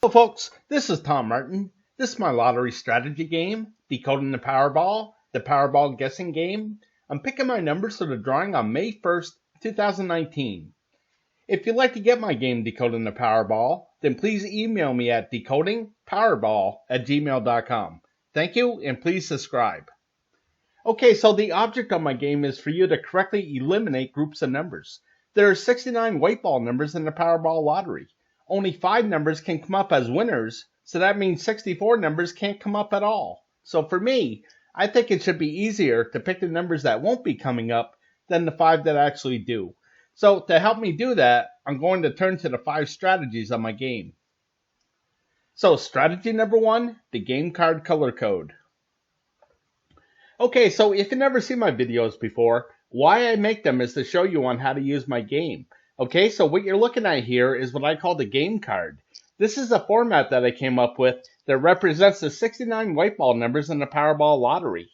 Hello folks, this is Tom Martin. This is my lottery strategy game, Decoding the Powerball guessing game. I'm picking my numbers for the drawing on May 1st, 2019. If you'd like to get my game Decoding the Powerball, then please email me at decodingpowerball@gmail.com. Thank you, and please subscribe. Okay, so the object of my game is for you to correctly eliminate groups of numbers. There are 69 white ball numbers in the Powerball Lottery. Only 5 numbers can come up as winners, so that means 64 numbers can't come up at all. So for me, I think it should be easier to pick the numbers that won't be coming up than the 5 that actually do. So to help me do that, I'm going to turn to the 5 strategies of my game. So strategy number 1, the game card color code. Okay, so if you've never seen my videos before, why I make them is to show you on how to use my game. Okay, so what you're looking at here is what I call the game card. This is a format that I came up with that represents the 69 white ball numbers in the Powerball Lottery.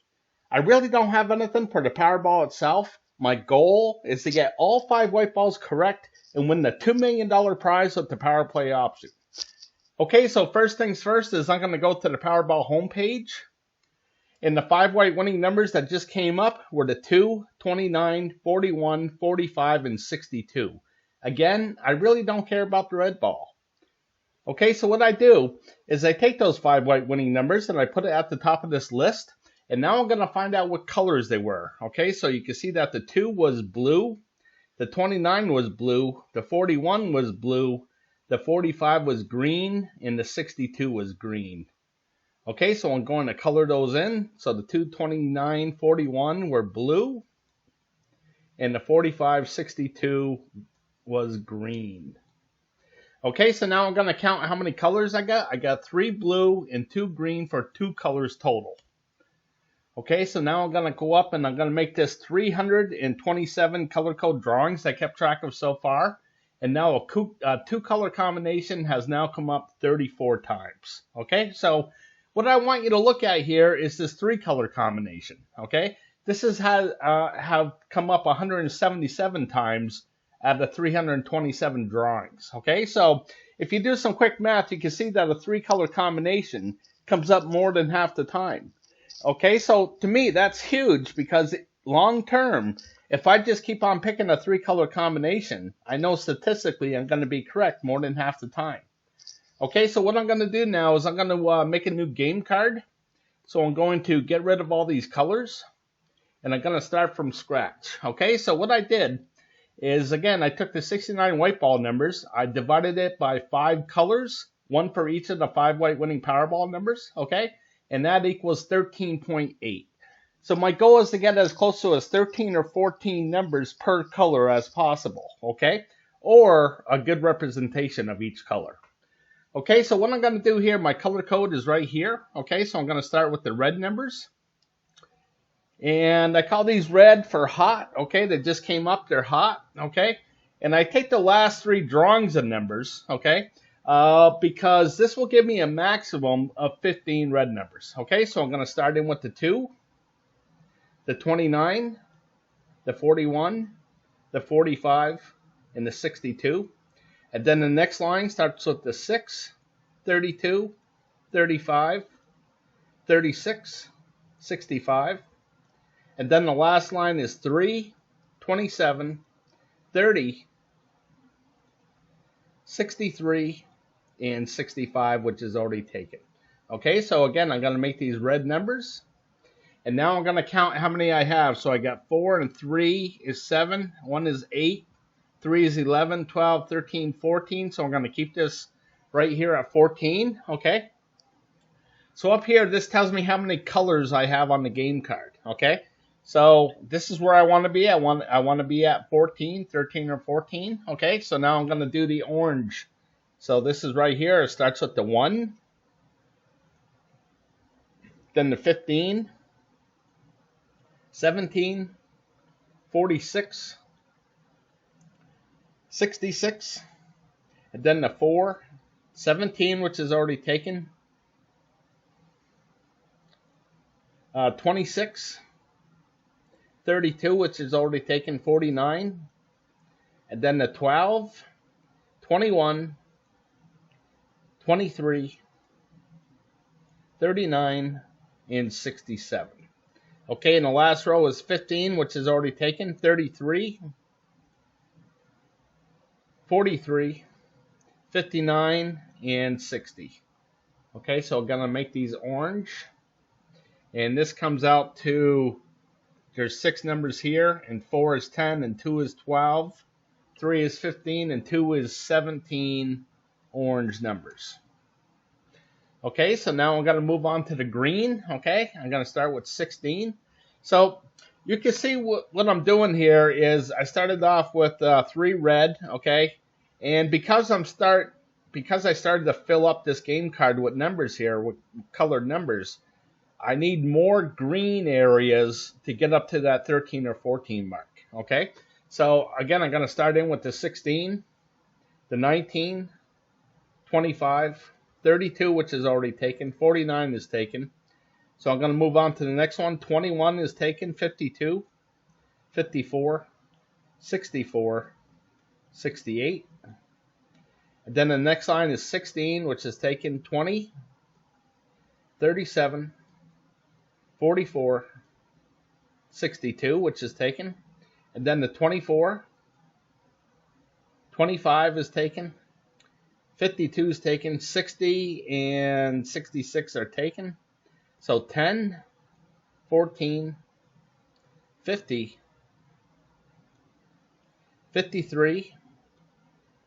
I really don't have anything for the Powerball itself. My goal is to get all 5 white balls correct and win the $2 million prize with the Power Play option. Okay, so first things first is I'm going to go to the Powerball homepage. And the 5 white winning numbers that just came up were the 2, 29, 41, 45, and 62. Again, I really don't care about the red ball. Okay, so what I do is I take those 5 white winning numbers and I put it at the top of this list. And now I'm going to find out what colors they were. Okay, so you can see that the 2 was blue, the 29 was blue, the 41 was blue, the 45 was green, and the 62 was green. Okay, so I'm going to color those in. So the 2, 29, 41 were blue, and the 45, 62 was green. Okay, so now I'm going to count how many colors I got. I got 3 blue and 2 green for 2 colors total. Okay, so now I'm going to go up and I'm going to make this 327 color code drawings I kept track of so far. And now a 2 color combination has now come up 34 times. Okay, so what I want you to look at here is this 3 color combination. Okay, this has have come up 177 times out of 327 drawings. Okay, so if you do some quick math, you can see that a 3 color combination comes up more than half the time. Okay, so to me that's huge because long term, if I just keep on picking a 3 color combination, I know statistically I'm going to be correct more than half the time. Okay, so what I'm going to do now is I'm going to make a new game card. So I'm going to get rid of all these colors, and I'm going to start from scratch. Okay, so what I did is, again, I took the 69 white ball numbers, I divided it by 5 colors, 1 for each of the 5 white winning Powerball numbers, okay, and that equals 13.8. So my goal is to get as close to as 13 or 14 numbers per color as possible, okay, or a good representation of each color. Okay, so what I'm going to do here, my color code is right here. Okay, so I'm going to start with the red numbers. And I call these red for hot. Okay, they just came up, they're hot. Okay, and I take the last 3 drawings of numbers. Okay, because this will give me a maximum of 15 red numbers. Okay, so I'm going to start in with the 2, the 29, the 41, the 45, and the 62. And then the next line starts with the 6, 32, 35, 36, 65. And then the last line is 3, 27, 30, 63, and 65, which is already taken. Okay, so again, I'm going to make these red numbers. And now I'm going to count how many I have. So I got 4 and 3 is 7, 1 is 8. 3 is 11, 12, 13, 14. So I'm going to keep this right here at 14. Okay. So up here, this tells me how many colors I have on the game card. Okay. So this is where I want to be. I want to be at 14, 13 or 14. Okay. So now I'm going to do the orange. So this is right here. It starts with the 1, then the 15, 17, 46, 66, and then the 4, 17, which is already taken, 26, 32, which is already taken, 49, and then the 12, 21, 23, 39, and 67. Okay, and the last row is 15, which is already taken, 33, 43, 59, and 60. Okay, so I'm going to make these orange. And this comes out to, there's 6 numbers here, and 4 is 10, and 2 is 12, 3 is 15, and 2 is 17 orange numbers. Okay, so now I'm going to move on to the green. Okay, I'm going to start with 16. So you can see what I'm doing here is I started off with 3 red. Okay, and because I started to fill up this game card with numbers here, with colored numbers, I need more green areas to get up to that 13 or 14 mark. Okay, so again, I'm going to start in with the 16, the 19, 25, 32, which is already taken, 49 is taken. So I'm going to move on to the next one. 21 is taken, 52, 54, 64, 68. And then the next line is 16, which is taken, 20, 37, 44, 62, which is taken. And then the 24, 25 is taken. 52 is taken, 60 and 66 are taken. So 10, 14, 50, 53,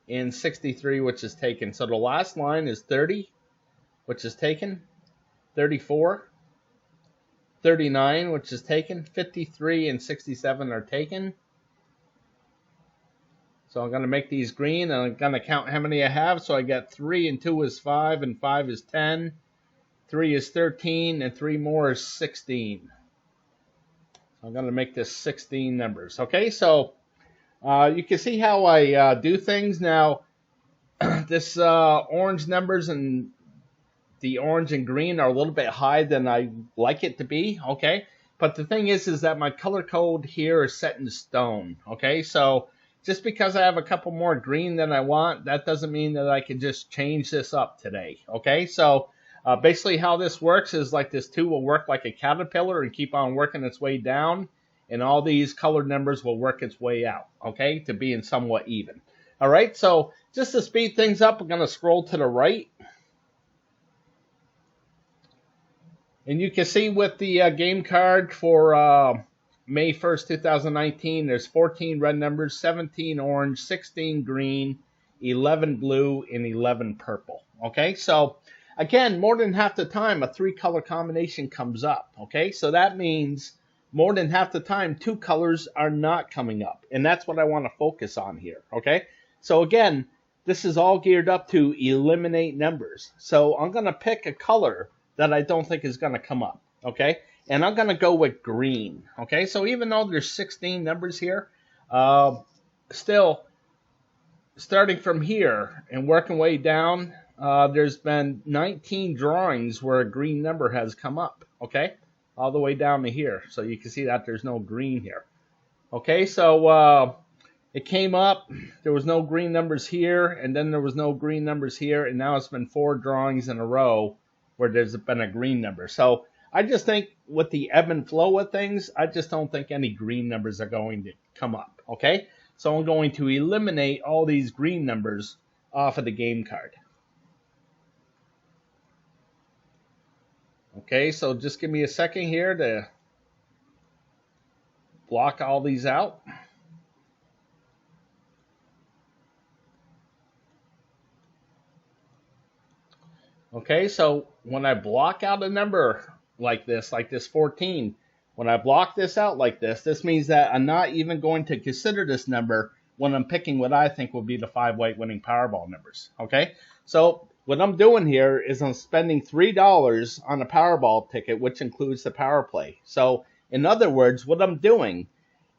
and 63, which is taken. So the last line is 30, which is taken, 34, 39, which is taken, 53 and 67 are taken. So I'm going to make these green, and I'm going to count how many I have. So I got 3 and 2 is 5, and 5 is 10. 3 is 13, and 3 more is 16. So I'm going to make this 16 numbers. Okay, so you can see how I do things. Now, this orange numbers and the orange and green are a little bit higher than I like it to be. Okay, but the thing is that my color code here is set in stone. Okay, so just because I have a couple more green than I want, that doesn't mean that I can just change this up today. Okay, so basically how this works is like this 2 will work like a caterpillar and keep on working its way down, and all these colored numbers will work its way out, okay, to being somewhat even. All right, so just to speed things up, I'm going to scroll to the right. And you can see with the game card for May 1st, 2019, there's 14 red numbers, 17 orange, 16 green, 11 blue, and 11 purple. Okay, so again, more than half the time, a 3-color combination comes up. Okay, so that means more than half the time, 2 colors are not coming up. And that's what I want to focus on here. Okay, so again, this is all geared up to eliminate numbers. So I'm going to pick a color that I don't think is going to come up. Okay, and I'm going to go with green. Okay, so even though there's 16 numbers here, still starting from here and working way down, there's been 19 drawings where a green number has come up. Okay, all the way down to here. So you can see that there's no green here. Okay, so it came up, there was no green numbers here, and then there was no green numbers here, and now it's been 4 drawings in a row where there's been a green number. So I just think with the ebb and flow of things, I just don't think any green numbers are going to come up. Okay, so I'm going to eliminate all these green numbers off of the game card. Okay, so just give me a second here to block all these out. Okay, so when I block out a number like this 14, when I block this out like this means that I'm not even going to consider this number when I'm picking what I think will be the 5 white winning Powerball numbers. Okay, so what I'm doing here is I'm spending $3 on a Powerball ticket, which includes the power play. So in other words, what I'm doing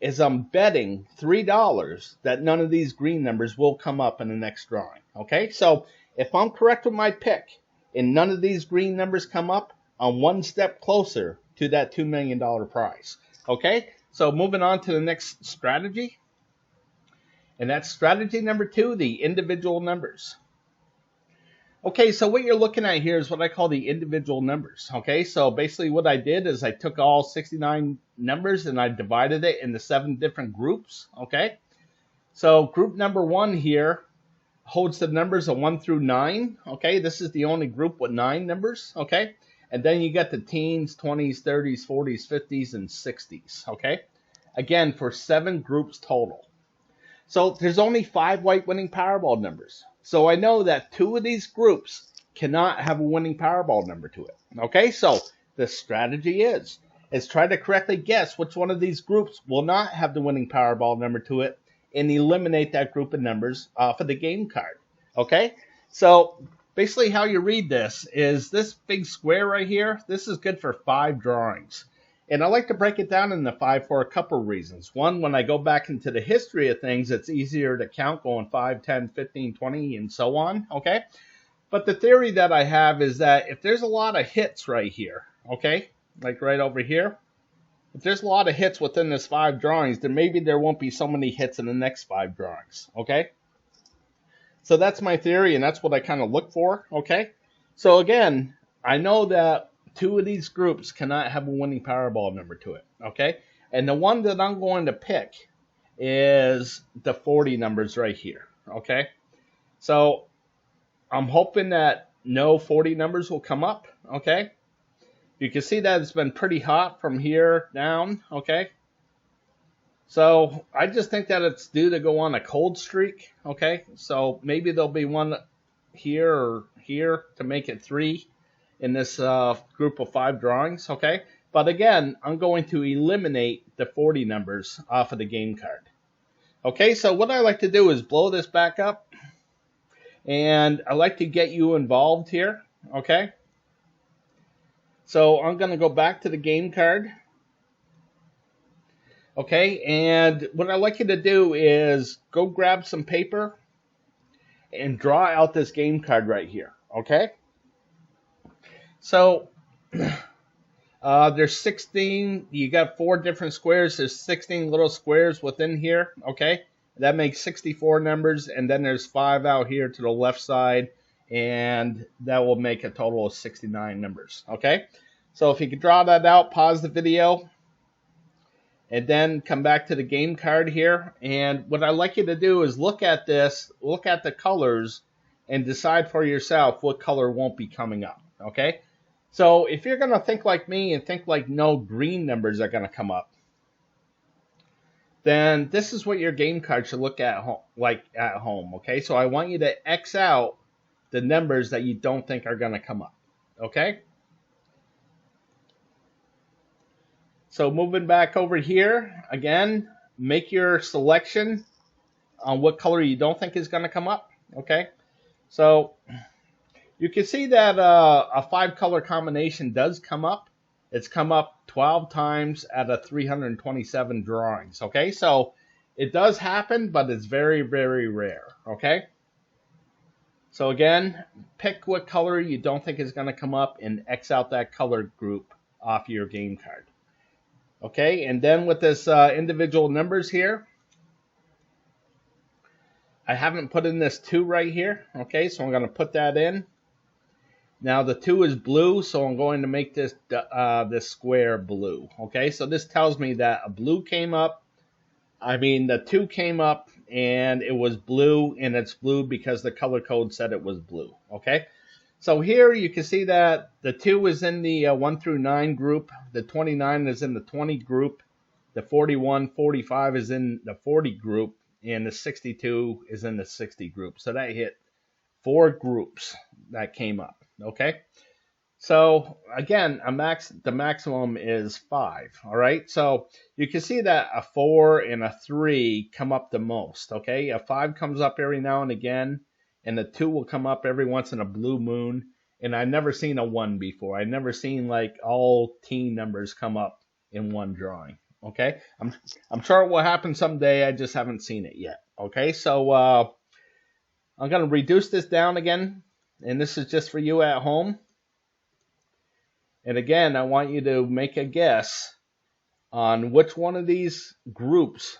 is I'm betting $3 that none of these green numbers will come up in the next drawing. Okay, so if I'm correct with my pick and none of these green numbers come up, I'm one step closer to that $2 million prize. Okay, so moving on to the next strategy. And that's strategy number 2, the individual numbers. Okay, so what you're looking at here is what I call the individual numbers. Okay, so basically what I did is I took all 69 numbers and I divided it into 7 different groups. Okay, so group number 1 here holds the numbers of 1 through 9. Okay, this is the only group with 9 numbers. Okay, and then you get the teens, 20s, 30s, 40s, 50s, and 60s. Okay, again for 7 groups total. So there's only 5 white winning Powerball numbers. So I know that 2 of these groups cannot have a winning Powerball number to it. Okay, so the strategy is try to correctly guess which one of these groups will not have the winning Powerball number to it and eliminate that group of numbers off of the game card. Okay, so basically how you read this is this big square right here, this is good for 5 drawings. And I like to break it down into 5 for a couple of reasons. One, when I go back into the history of things, it's easier to count going 5, 10, 15, 20, and so on, okay? But the theory that I have is that if there's a lot of hits right here, okay, like right over here, if there's a lot of hits within this 5 drawings, then maybe there won't be so many hits in the next 5 drawings, okay? So that's my theory, and that's what I kind of look for, okay? So again, I know that 2 of these groups cannot have a winning Powerball number to it, okay? And the one that I'm going to pick is the 40 numbers right here, okay? So I'm hoping that no 40 numbers will come up, okay? You can see that it's been pretty hot from here down, okay? So I just think that it's due to go on a cold streak, okay? So maybe there'll be one here or here to make it 3 in this group of 5 drawings, okay? But again, I'm going to eliminate the 40 numbers off of the game card. Okay, so what I like to do is blow this back up, and I like to get you involved here, okay? So I'm going to go back to the game card. Okay, and what I'd like you to do is go grab some paper and draw out this game card right here, okay? So there's 16, you got 4 different squares, there's 16 little squares within here, okay? That makes 64 numbers, and then there's 5 out here to the left side, and that will make a total of 69 numbers, okay? So if you could draw that out, pause the video, and then come back to the game card here. And what I'd like you to do is look at this, look at the colors, and decide for yourself what color won't be coming up, okay? So if you're going to think like me and think like no green numbers are going to come up, then this is what your game card should look at home, okay? So I want you to X out the numbers that you don't think are going to come up, okay? So moving back over here, again, make your selection on what color you don't think is going to come up, okay? So you can see that a 5-color combination does come up. It's come up 12 times out of 327 drawings, okay? So it does happen, but it's very, very rare, okay? So again, pick what color you don't think is going to come up and X out that color group off your game card. Okay, and then with this individual numbers here, I haven't put in this 2 right here, okay, so I'm going to put that in. Now the 2 is blue, so I'm going to make this this square blue, okay, so this tells me that a blue came up, the 2 came up, and it was blue, and it's blue because the color code said it was blue, okay. So here you can see that the 2 is in the 1 through 9 group, the 29 is in the 20 group, the 41, 45 is in the 40 group, and the 62 is in the 60 group. So that hit 4 groups that came up, okay? So again, the maximum is 5, all right? So you can see that a 4 and a 3 come up the most, okay? A 5 comes up every now and again, and the 2 will come up every once in a blue moon. And I've never seen a 1 before. I've never seen like all teen numbers come up in one drawing. Okay, I'm sure it will happen someday. I just haven't seen it yet. Okay, so I'm going to reduce this down again, and this is just for you at home. And again, I want you to make a guess on which one of these groups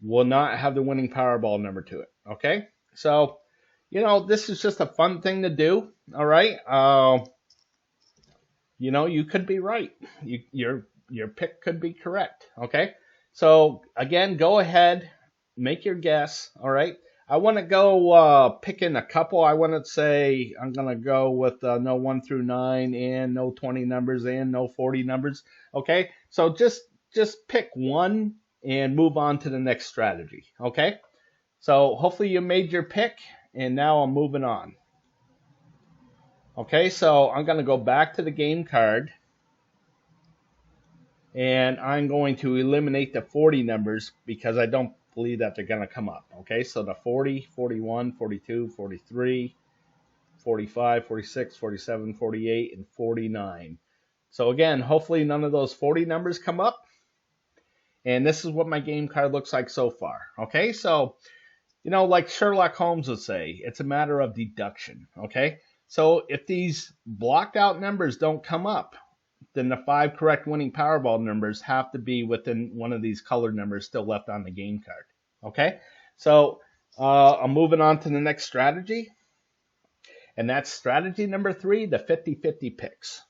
will not have the winning Powerball number to it. Okay, so this is just a fun thing to do. All right. You could be right. Your pick could be correct. Okay. So again, go ahead, make your guess. All right. I want to go pick in a couple. I want to say I'm going to go with no 1 through 9 and no 20 numbers and no 40 numbers. Okay. So just pick one and move on to the next strategy. Okay. So hopefully you made your pick, and now I'm moving on. Okay, so I'm going to go back to the game card, and I'm going to eliminate the 40 numbers because I don't believe that they're going to come up. Okay, so the 40, 41, 42, 43, 45, 46, 47, 48, and 49. So again, hopefully none of those 40 numbers come up. And this is what my game card looks like so far. Okay, so, like Sherlock Holmes would say, it's a matter of deduction. Okay, so if these blocked out numbers don't come up, then the 5 correct winning Powerball numbers have to be within one of these colored numbers still left on the game card. Okay, so I'm moving on to the next strategy. And that's strategy number 3, the 50-50 picks.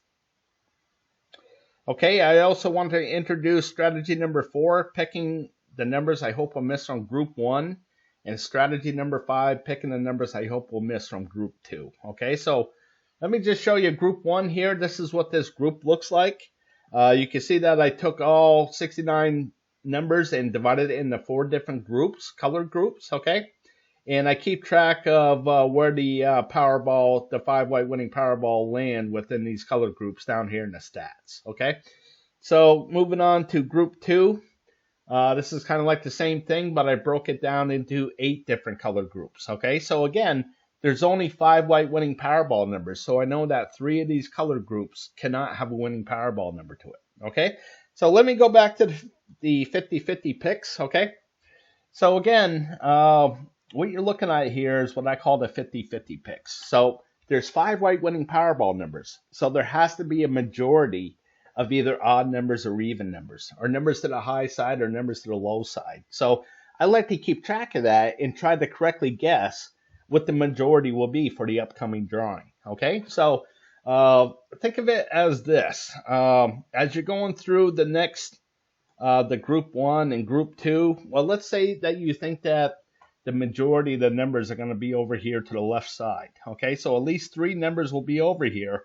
Okay, I also want to introduce strategy number 4, picking the numbers I hope will miss from group 1. And strategy number 5, picking the numbers I hope will miss from group 2. Okay, so let me just show you group 1 here. This is what this group looks like. You can see that I took all 69 numbers and divided it into 4 different groups, colored groups, okay? And I keep track of where the Powerball, the 5 white winning Powerball land within these colored groups down here in the stats, okay? So moving on to group 2. This is kind of like the same thing, but I broke it down into 8 different color groups. Okay, so again, there's only 5 white winning Powerball numbers, so I know that 3 of these color groups cannot have a winning Powerball number to it. Okay, so let me go back to the 50-50 picks. Okay, so again, what you're looking at here is what I call the 50-50 picks. So there's 5 white winning Powerball numbers, so there has to be a majority of either odd numbers or even numbers, or numbers to the high side or numbers to the low side. So I like to keep track of that and try to correctly guess what the majority will be for the upcoming drawing. Okay, so think of it as this. As you're going through the next, the group 1 and group 2, well, let's say that you think that the majority of the numbers are going to be over here to the left side. Okay, so at least 3 numbers will be over here.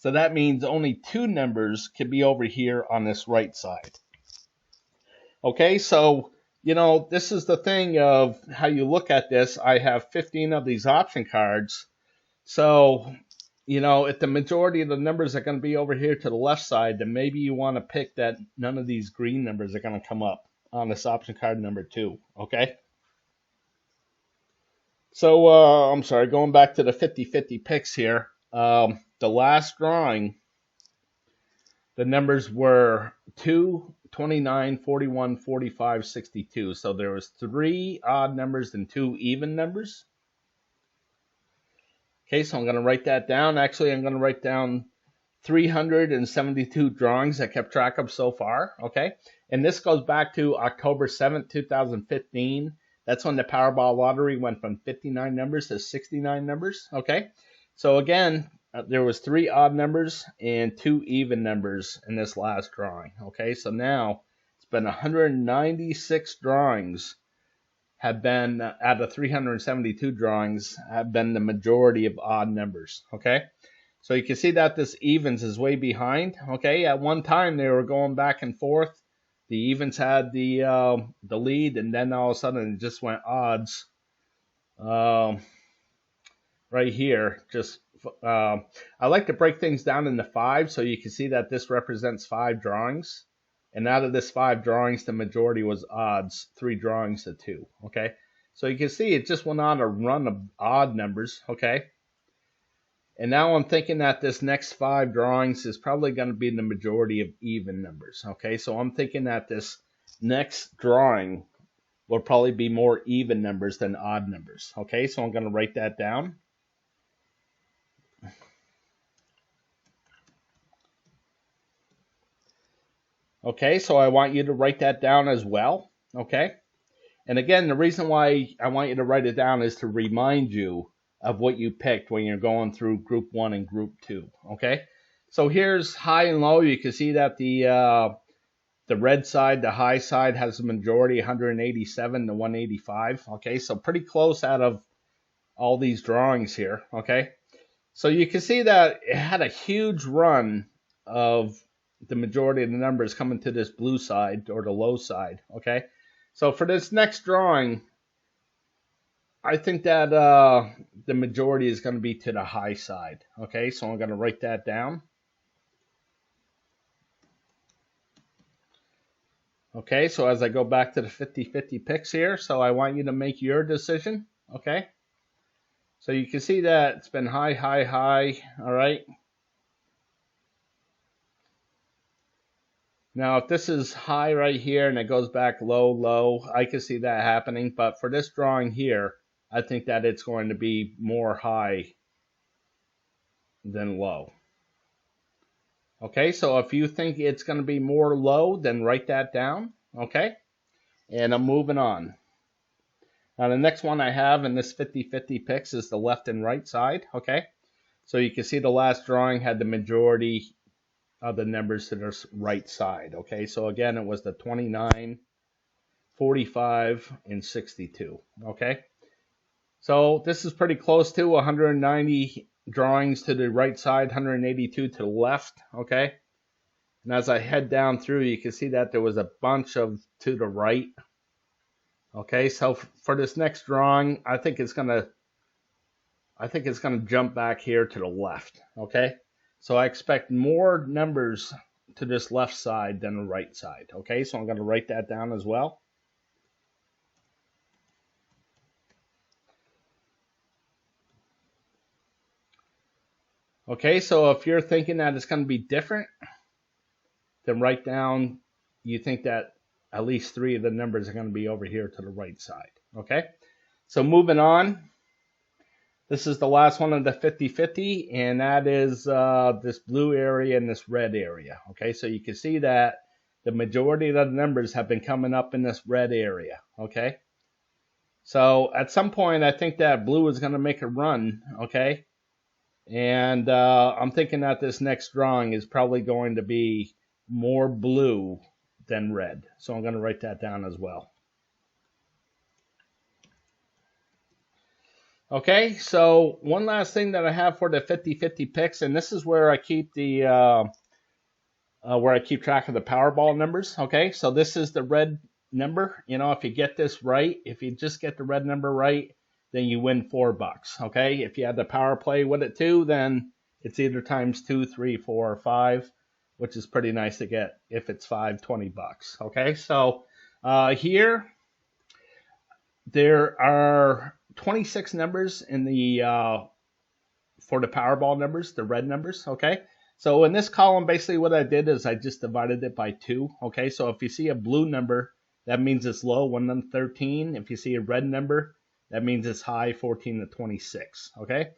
So that means only 2 numbers can be over here on this right side. Okay, so, this is the thing of how you look at this. I have 15 of these option cards. So, if the majority of the numbers are going to be over here to the left side, then maybe you want to pick that none of these green numbers are going to come up on this option card number 2. Okay? So, I'm sorry, going back to the 50-50 picks here. The last drawing, the numbers were 2, 29, 41, 45, 62. So there was 3 odd numbers and 2 even numbers. Okay, so I'm going to write that down. Actually, I'm going to write down 372 drawings I kept track of so far. Okay, and this goes back to October 7th, 2015. That's when the Powerball Lottery went from 59 numbers to 69 numbers. Okay, so again, there was 3 odd numbers and 2 even numbers in this last drawing. Okay, so now it's been 196 drawings have been, out of 372 drawings, have been the majority of odd numbers. Okay, so you can see that this evens is way behind. Okay, at one time they were going back and forth. The evens had the lead, and then all of a sudden it just went odds. Right here, just I like to break things down into 5, so you can see that this represents 5 drawings. And out of this 5 drawings, the majority was odds, 3 drawings to 2. Okay, so you can see it just went on a run of odd numbers. Okay, and now I'm thinking that this next 5 drawings is probably going to be the majority of even numbers. Okay, so I'm thinking that this next drawing will probably be more even numbers than odd numbers. Okay, so I'm going to write that down. Okay, so I want you to write that down as well. Okay, and again, the reason why I want you to write it down is to remind you of what you picked when you're going through group 1 and group 2, okay? So here's high and low. You can see that the red side, the high side, has a majority 187 to 185, okay? So pretty close out of all these drawings here, okay? So you can see that it had a huge run of the majority of the numbers coming to this blue side or the low side, okay? So for this next drawing, I think that the majority is going to be to the high side, okay? So I'm going to write that down. Okay, so as I go back to the 50-50 picks here, so I want you to make your decision, okay? So you can see that it's been high, high, high, all right? Now, if this is high right here and it goes back low, low, I can see that happening. But for this drawing here, I think that it's going to be more high than low. Okay, so if you think it's going to be more low, then write that down, okay? And I'm moving on. Now, the next one I have in this 50-50 picks is the left and right side, okay? So you can see the last drawing had the majority of the numbers to the right side, okay? So again, it was the 29, 45, and 62, okay? So this is pretty close to 190 drawings to the right side, 182 to the left, okay? And as I head down through, you can see that there was a bunch of to the right. Okay, so for this next drawing, I think it's gonna jump back here to the left, okay? So I expect more numbers to this left side than the right side, okay? So I'm gonna write that down as well. Okay, so if you're thinking that it's going to be different, then write down you think that at least 3 of the numbers are going to be over here to the right side. Okay, so moving on. This is the last one of the 50-50, and that is this blue area and this red area. Okay, so you can see that the majority of the numbers have been coming up in this red area. Okay, so at some point I think that blue is going to make a run. Okay. And I'm thinking that this next drawing is probably going to be more blue than red. So I'm going to write that down as well. Okay, so one last thing that I have for the 50-50 picks, and this is where I keep the track of the Powerball numbers. Okay, so this is the red number. You know, if you get this right, if you just get the red number right, then you win $4. Okay, if you had the power play with it too, then it's either times 2, 3, 4, or 5, which is pretty nice to get. If it's 5, $20. Okay, so here there are 26 numbers in the for the Powerball numbers, the red numbers. Okay, so in this column, basically what I did is I just divided it by 2. Okay, so if you see a blue number, that means it's low, 1 to 13. If you see a red number, that means it's high, 14 to 26, okay?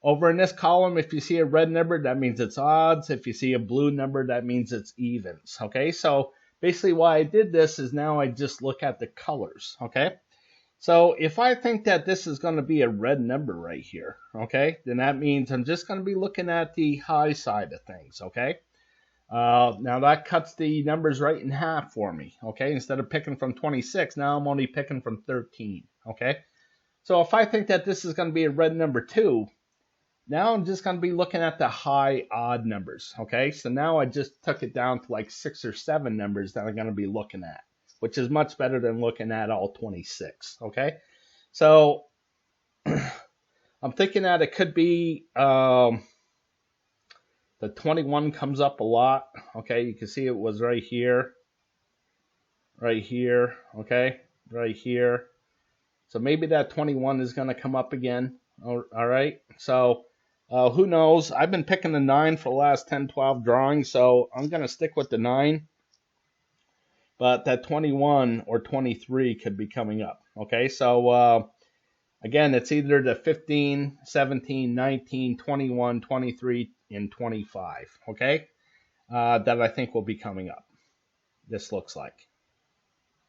Over in this column, if you see a red number, that means it's odds. If you see a blue number, that means it's evens, okay? So basically why I did this is now I just look at the colors, okay? So if I think that this is going to be a red number right here, okay, then that means I'm just going to be looking at the high side of things, okay? Now that cuts the numbers right in half for me, okay? Instead of picking from 26, now I'm only picking from 13, okay? So if I think that this is going to be a red number 2, now I'm just going to be looking at the high odd numbers, okay? So now I just took it down to like 6 or 7 numbers that I'm going to be looking at, which is much better than looking at all 26, okay? So I'm thinking that it could be the 21 comes up a lot, okay? You can see it was right here, okay? Right here. So maybe that 21 is going to come up again. All right. So who knows? I've been picking the 9 for the last 10, 12 drawings, so I'm going to stick with the 9. But that 21 or 23 could be coming up. Okay. So again, it's either the 15, 17, 19, 21, 23, and 25. Okay. That I think will be coming up. This looks like.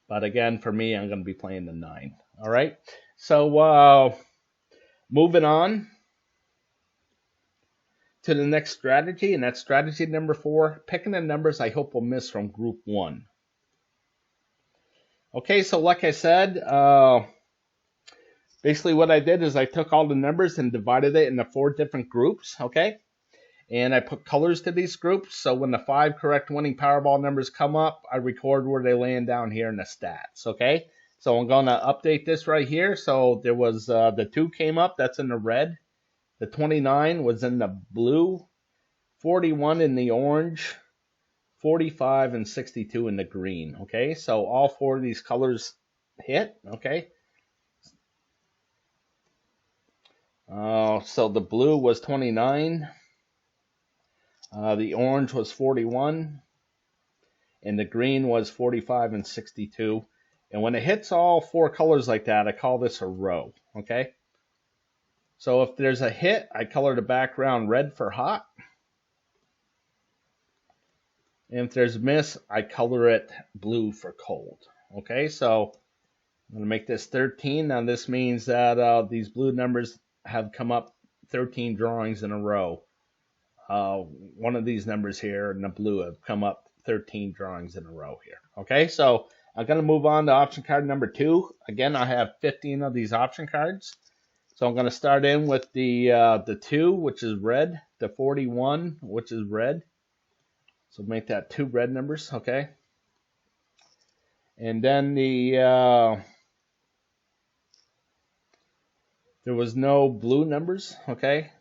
But again, for me, I'm going to be playing the 9. All right. So Moving on to the next strategy, and that's strategy number 4, picking the numbers I hope will miss from group 1. Okay, so like I said, basically what I did is I took all the numbers and divided it into 4 different groups, okay? And I put colors to these groups, so when the 5 correct winning Powerball numbers come up, I record where they land down here in the stats, okay? So I'm going to update this right here. So there was the 2 came up, that's in the red. The 29 was in the blue, 41 in the orange, 45 and 62 in the green, okay? So all 4 of these colors hit, okay? So the blue was 29, the orange was 41, and the green was 45 and 62. And when it hits all 4 colors like that, I call this a row, okay? So if there's a hit, I color the background red for hot. And if there's a miss, I color it blue for cold. Okay, so I'm going to make this 13. Now this means that these blue numbers have come up 13 drawings in a row. One of these numbers here in the blue have come up 13 drawings in a row here. Okay, so I'm going to move on to option card number 2. Again, I have 15 of these option cards. So I'm going to start in with the 2, which is red, the 41, which is red. So make that 2 red numbers, okay? And then there was no blue numbers, okay?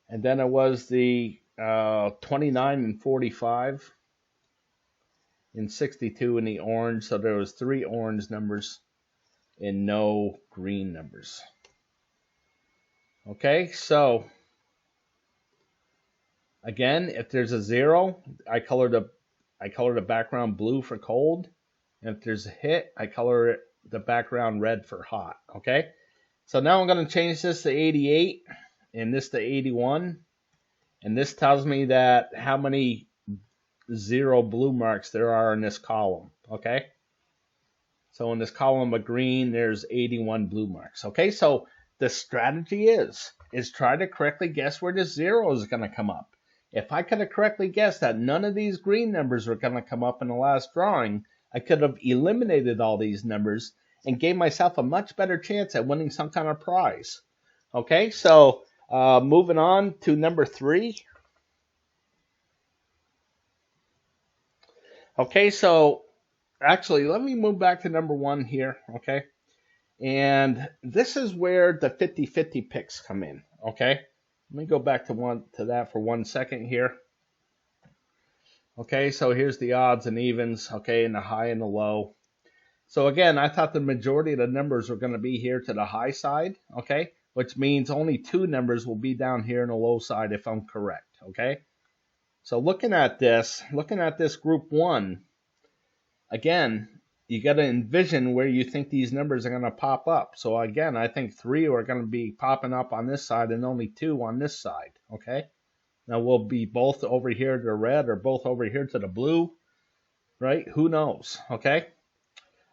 And then it was the 29 and 45 and 62 in the orange. So there was 3 orange numbers and no green numbers. Okay, so again, if there's a 0, I color the background blue for cold. And if there's a hit, I color the background red for hot. Okay, so now I'm going to change this to 88 and this to 81. And this tells me that how many 0 blue marks there are in this column. Okay, so in this column of green, there's 81 blue marks. Okay, so the strategy is try to correctly guess where this 0 is going to come up. If I could have correctly guessed that none of these green numbers were going to come up in the last drawing, I could have eliminated all these numbers and gave myself a much better chance at winning some kind of prize. Okay, so moving on to number 3. Okay, so actually, let me move back to number 1 here, okay? And this is where the 50-50 picks come in, okay? Let me go back to that for 1 second here. Okay, so here's the odds and evens, okay, and the high and the low. So again, I thought the majority of the numbers were going to be here to the high side, okay, which means only 2 numbers will be down here on the low side if I'm correct, okay? So looking at this group 1, again, you got to envision where you think these numbers are going to pop up. So again, I think 3 are going to be popping up on this side and only 2 on this side, okay? Now we'll be both over here to the red or both over here to the blue, right? Who knows, okay?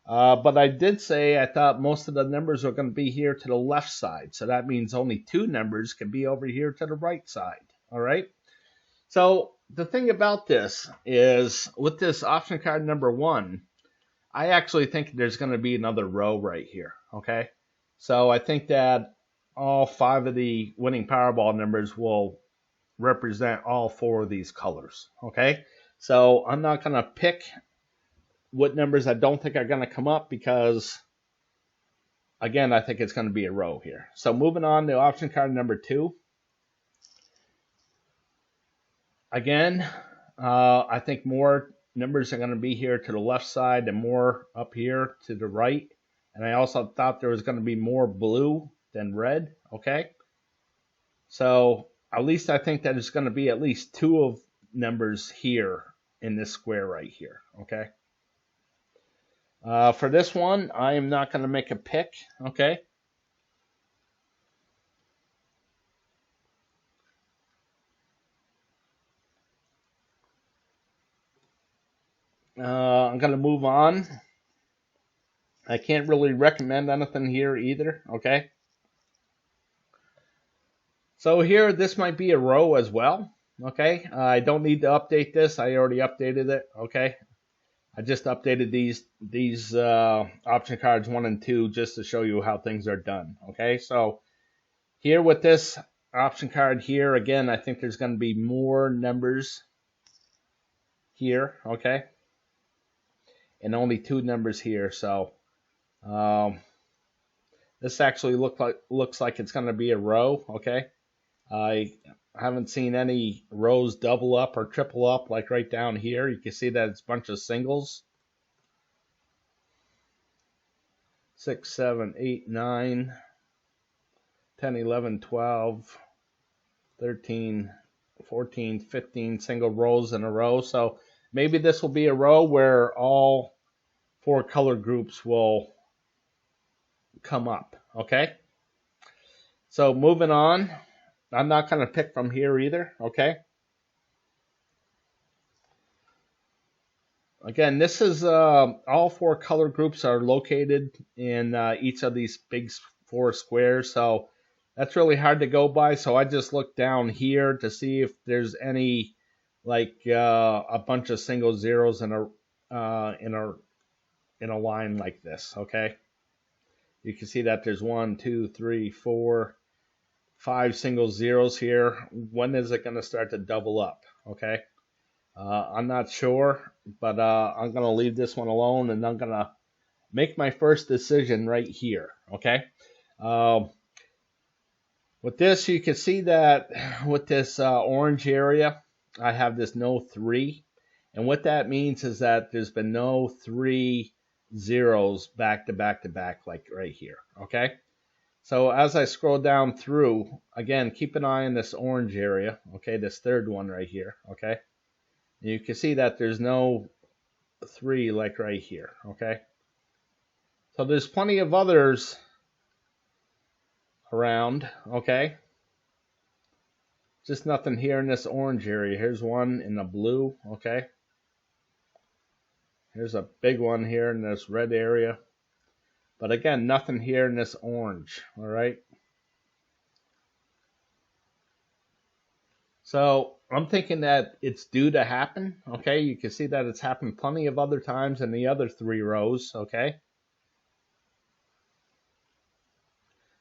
But I did say I thought most of the numbers are going to be here to the left side. So that means only 2 numbers can be over here to the right side, all right? So the thing about this is with this option card number 1, I actually think there's going to be another row right here, okay? So I think that all 5 of the winning Powerball numbers will represent all 4 of these colors, okay? So I'm not going to pick what numbers I don't think are going to come up because, again, I think it's going to be a row here. So moving on to option card number 2. Again, I think more numbers are going to be here to the left side and more up here to the right. And I also thought there was going to be more blue than red, okay? So at least I think that there's going to be at least 2 of numbers here in this square right here, okay? For this one, I am not going to make a pick, okay? I'm going to move on I can't really recommend anything here either, okay? So here, this might be a row as well, okay? I don't need to update this. I already updated it, okay? I just updated these option cards 1 and 2 just to show you how things are done, okay? So here with this option card here, again, I think there's going to be more numbers here, okay? And only 2 numbers here, so this actually looks like it's going to be a row, okay? I haven't seen any rows double up or triple up like right down here. You can see that it's a bunch of singles. 6, 7, 8, 9, 10, 11, 12, 13, 14, 15 single rows in a row. So maybe this will be a row where all 4 color groups will come up, okay? So moving on, I'm not going to pick from here either, okay? Again, this is all 4 color groups are located in each of these big 4 squares, so that's really hard to go by. So I just looked down here to see if there's any like a bunch of single zeros in a line like this. Okay, you can see that there's 1, 2, 3, 4, 5 single zeros here. When is it going to start to double up? Okay. I'm not sure, but I'm going to leave this one alone, and I'm going to make my first decision right here, okay? With this, you can see that with this orange area, I have this no 3, and what that means is that there's been no 3 zeros back to back to back like right here, okay? So as I scroll down through, again, keep an eye on this orange area, okay, this third one right here, okay? You can see that there's no 3 like right here, okay? So there's plenty of others around, okay? Just nothing here in this orange area. Here's one in the blue, okay? Here's a big one here in this red area. But again, nothing here in this orange, all right? So I'm thinking that it's due to happen, okay? You can see that it's happened plenty of other times in the other 3 rows, okay?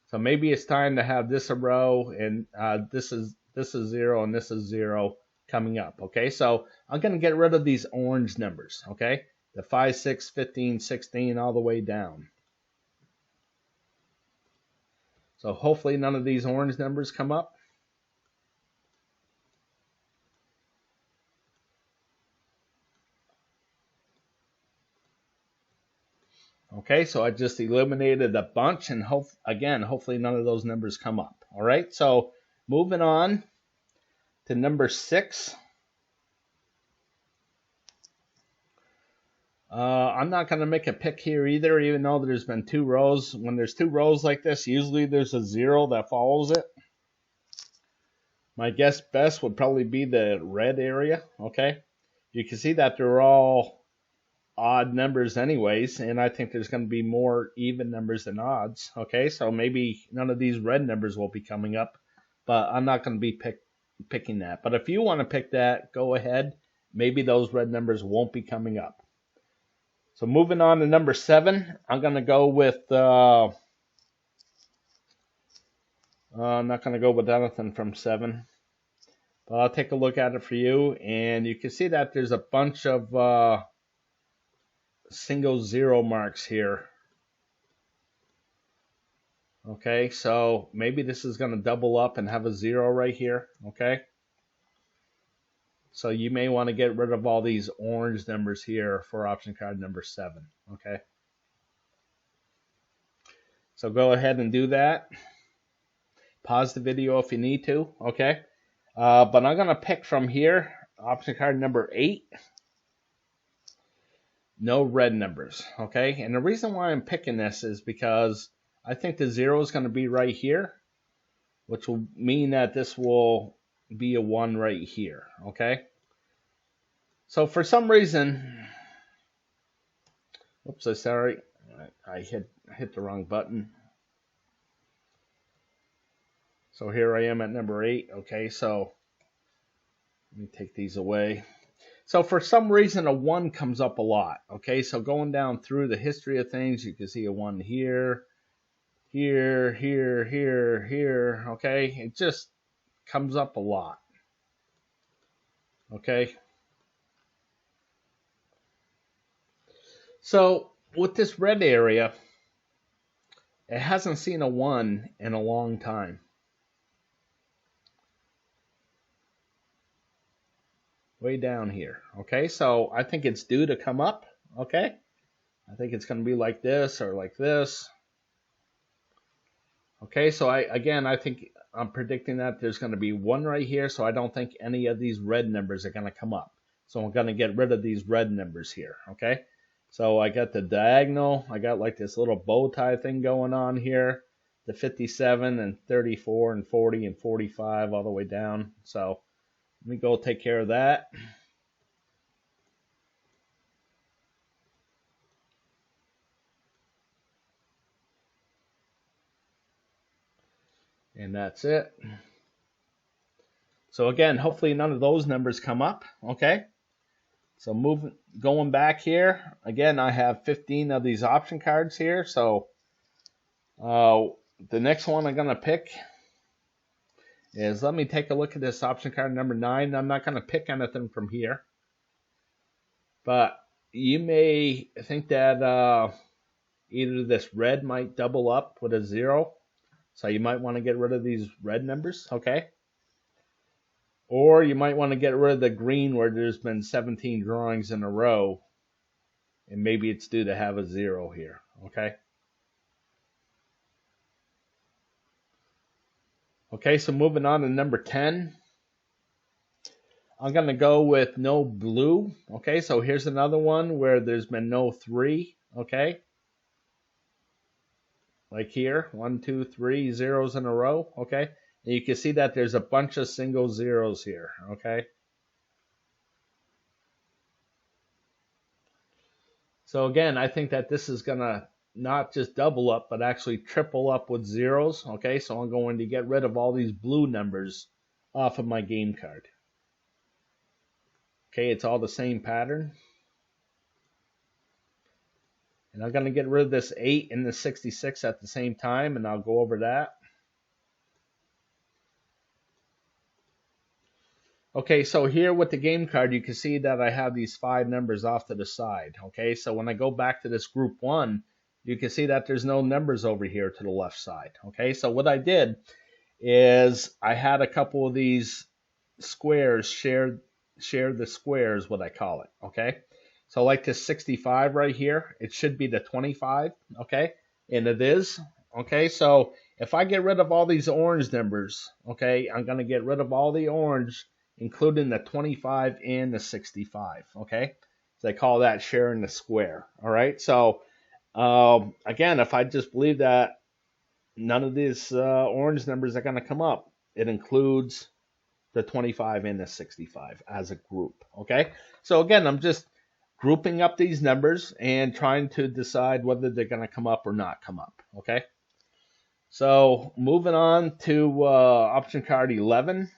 So maybe it's time to have this a row, and this is 0 and this is 0 coming up, okay? So I'm going to get rid of these orange numbers, okay? The 5, 6, 15, 16, all the way down. So hopefully none of these orange numbers come up. Okay, so I just eliminated a bunch, and hopefully none of those numbers come up. All right, so moving on to number 6. I'm not going to make a pick here either, even though there's been 2 rows. When there's 2 rows like this, usually there's a 0 that follows it. My guess best would probably be the red area, okay? You can see that they're all odd numbers anyways, and I think there's going to be more even numbers than odds, okay? So maybe none of these red numbers will be coming up, but I'm not going to be picking that. But if you want to pick that, go ahead. Maybe those red numbers won't be coming up. So moving on to number 7, I'm going to go with, I'm not going to go with anything from 7. But I'll take a look at it for you, and you can see that there's a bunch of single 0 marks here. Okay, so maybe this is going to double up and have a 0 right here, okay? So you may want to get rid of all these orange numbers here for option card number 7, okay? So go ahead and do that. Pause the video if you need to, okay? But I'm going to pick from here, option card number 8. No red numbers, okay? And the reason why I'm picking this is because I think the 0 is going to be right here, which will mean that this will be a 1 right here, okay? So for some reason, oops, sorry, I hit the wrong button. So here I am at number 8. Okay, so let me take these away. So for some reason, a 1 comes up a lot. Okay, so going down through the history of things, you can see a 1 here, here, here, here, here. Okay, it just comes up a lot. Okay. So with this red area, it hasn't seen a 1 in a long time. Way down here. Okay, so I think it's due to come up. Okay, I think it's going to be like this or like this. Okay, so I think I'm predicting that there's going to be 1 right here, so I don't think any of these red numbers are going to come up. So I'm going to get rid of these red numbers here. Okay, so I got the diagonal. I got like this little bow tie thing going on here. The 57 and 34 and 40 and 45 all the way down. So let me go take care of that. And that's it. So again, hopefully none of those numbers come up. Okay. So going back here, again, I have 15 of these option cards here. So the next one I'm going to pick is, let me take a look at this option card number 9. I'm not going to pick anything from here. But you may think that either this red might double up with a 0. So you might want to get rid of these red numbers, okay? Or you might want to get rid of the green where there's been 17 drawings in a row. And maybe it's due to have a 0 here, okay? Okay, so moving on to number 10. I'm going to go with no blue. Okay, so here's another one where there's been no 3, okay? Like here, 1, 2, 3 zeros in a row, okay? And you can see that there's a bunch of single zeros here, okay? So again, I think that this is going to not just double up, but actually triple up with zeros, okay? So I'm going to get rid of all these blue numbers off of my game card. Okay, it's all the same pattern. And I'm going to get rid of this 8 and the 66 at the same time, and I'll go over that. Okay, so here with the game card, you can see that I have these 5 numbers off to the side. Okay, so when I go back to this group 1, you can see that there's no numbers over here to the left side. Okay, so what I did is I had a couple of these squares share the squares, what I call it. Okay, so like this 65 right here, it should be the 25. Okay, and it is. Okay, so if I get rid of all these orange numbers, okay, I'm going to get rid of all the orange, including the 25 and the 65, okay? So they call that sharing the square, all right? So, again, if I just believe that none of these orange numbers are going to come up, it includes the 25 and the 65 as a group, okay? So, again, I'm just grouping up these numbers and trying to decide whether they're going to come up or not come up, okay? So, moving on to option card 11.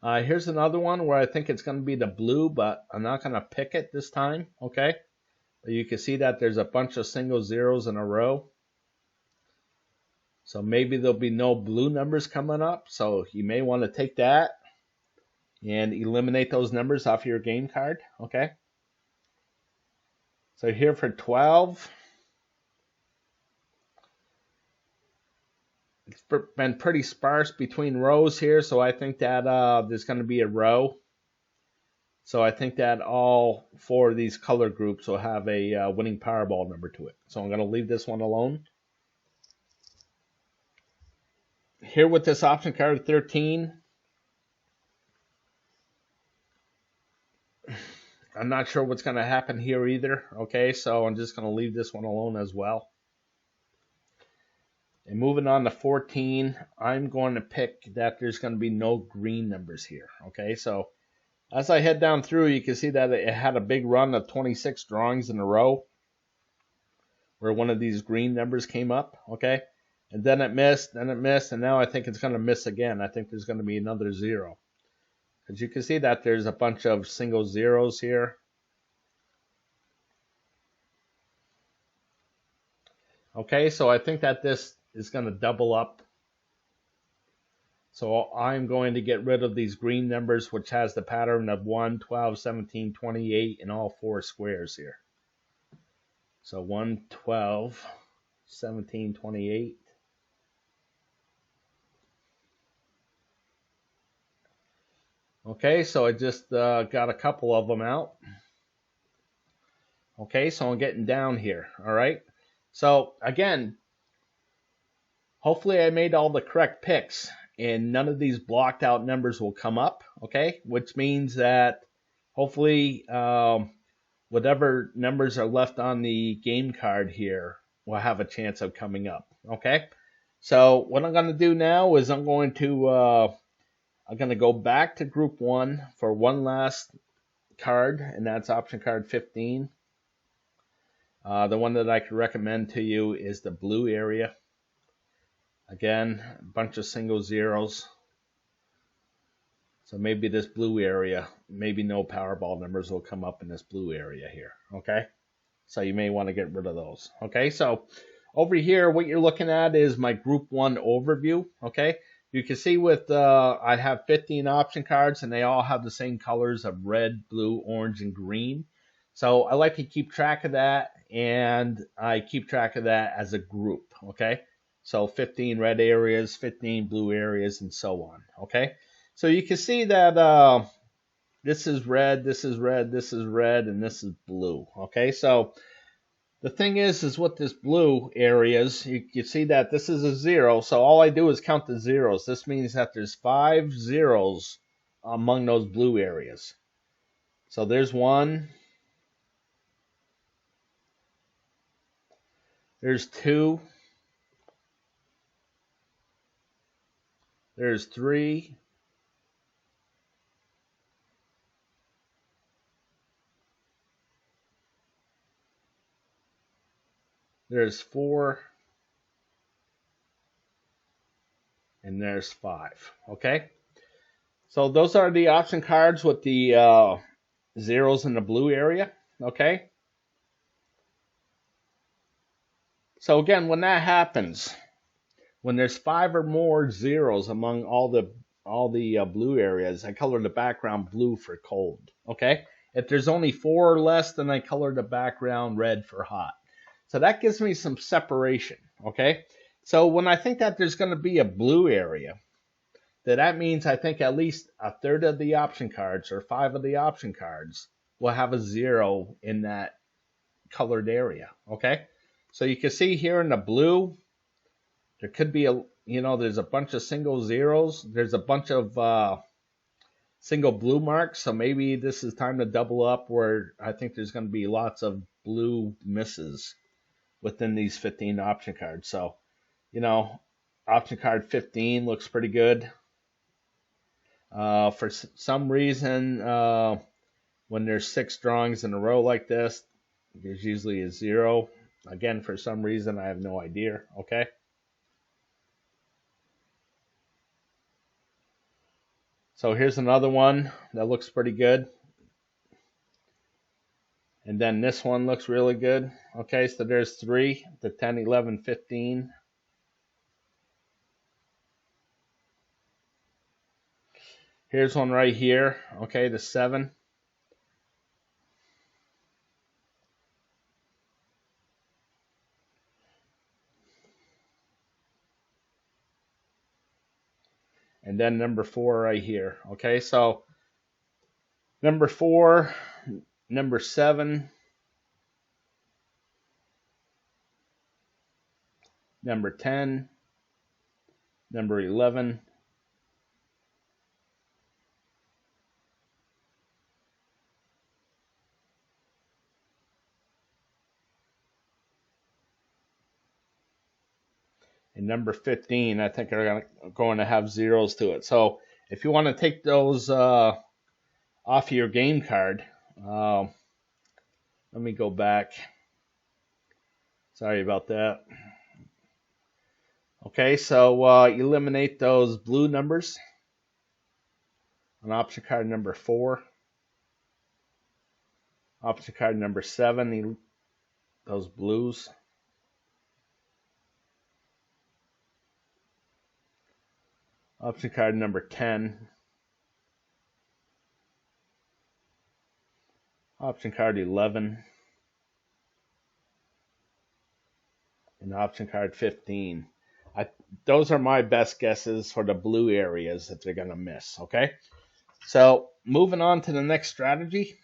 Here's another one where I think it's going to be the blue, but I'm not going to pick it this time, okay? You can see that there's a bunch of single zeros in a row. So maybe there'll be no blue numbers coming up, so you may want to take that and eliminate those numbers off your game card, okay? So here for 12. It's been pretty sparse between rows here, so I think that there's going to be a row. So I think that all 4 of these color groups will have a winning Powerball number to it. So I'm going to leave this one alone. Here with this option card 13, I'm not sure what's going to happen here either. Okay, so I'm just going to leave this one alone as well. And moving on to 14, I'm going to pick that there's going to be no green numbers here. Okay, so As I head down through, you can see that it had a big run of 26 drawings in a row where one of these green numbers came up, okay? And then it missed, and now I think it's going to miss again. I think there's going to be another 0. Because you can see that there's a bunch of single zeros here. Okay, so I think that this is going to double up. So I'm going to get rid of these green numbers, which has the pattern of 1, 12, 17, 28 in all 4 squares here. So 1, 12, 17, 28. Okay, so I just got a couple of them out. Okay, so I'm getting down here, all right? So again, hopefully I made all the correct picks and none of these blocked out numbers will come up, okay? Which means that hopefully whatever numbers are left on the game card here will have a chance of coming up, okay? So what I'm going to do now is I'm going to go back to group 1 for one last card, and that's option card 15. The one that I could recommend to you is the blue area. Again, a bunch of single zeros. So maybe this blue area, maybe no Powerball numbers will come up in this blue area here, okay? So you may want to get rid of those, okay? So over here, what you're looking at is my group 1 overview, okay? You can see with, I have 15 option cards and they all have the same colors of red, blue, orange, and green. So I like to keep track of that, and I keep track of that as a group, okay? So 15 red areas, 15 blue areas, and so on, okay? So you can see that this is red, this is red, this is red, and this is blue, okay? So the thing is with this blue areas, you see that this is a 0, so all I do is count the zeros. This means that there's 5 zeros among those blue areas. So there's 1. There's 2. There's 3. There's 4. And there's 5. Okay? So those are the option cards with the zeros in the blue area. Okay? So again, when that happens, when there's 5 or more zeros among all the blue areas, I color the background blue for cold. Okay? If there's only 4 or less, then I color the background red for hot. So that gives me some separation. Okay? So when I think that there's going to be a blue area, that means I think at least a third of the option cards or 5 of the option cards will have a 0 in that colored area. Okay? So you can see here in the blue, there could be there's a bunch of single zeros. There's a bunch of single blue marks. So maybe this is time to double up, where I think there's going to be lots of blue misses within these 15 option cards. So, option card 15 looks pretty good. For some reason, when there's 6 drawings in a row like this, there's usually a 0. Again, for some reason, I have no idea. Okay. So here's another one that looks pretty good. And then this one looks really good. Okay, so there's 3, the 10, 11, 15. Here's one right here. Okay, the 7. And then number 4 right here. Okay, so number 4, number 7, number 10, number 11, and number 15, I think are going to have zeros to it. So if you want to take those off of your game card. Let me go back. Sorry about that. Okay, so eliminate those blue numbers on option card number 4. Option card number 7, those blues. Option card number 10. Option card 11. And option card 15. Those are my best guesses for the blue areas that they're going to miss, okay? So moving on to the next strategy.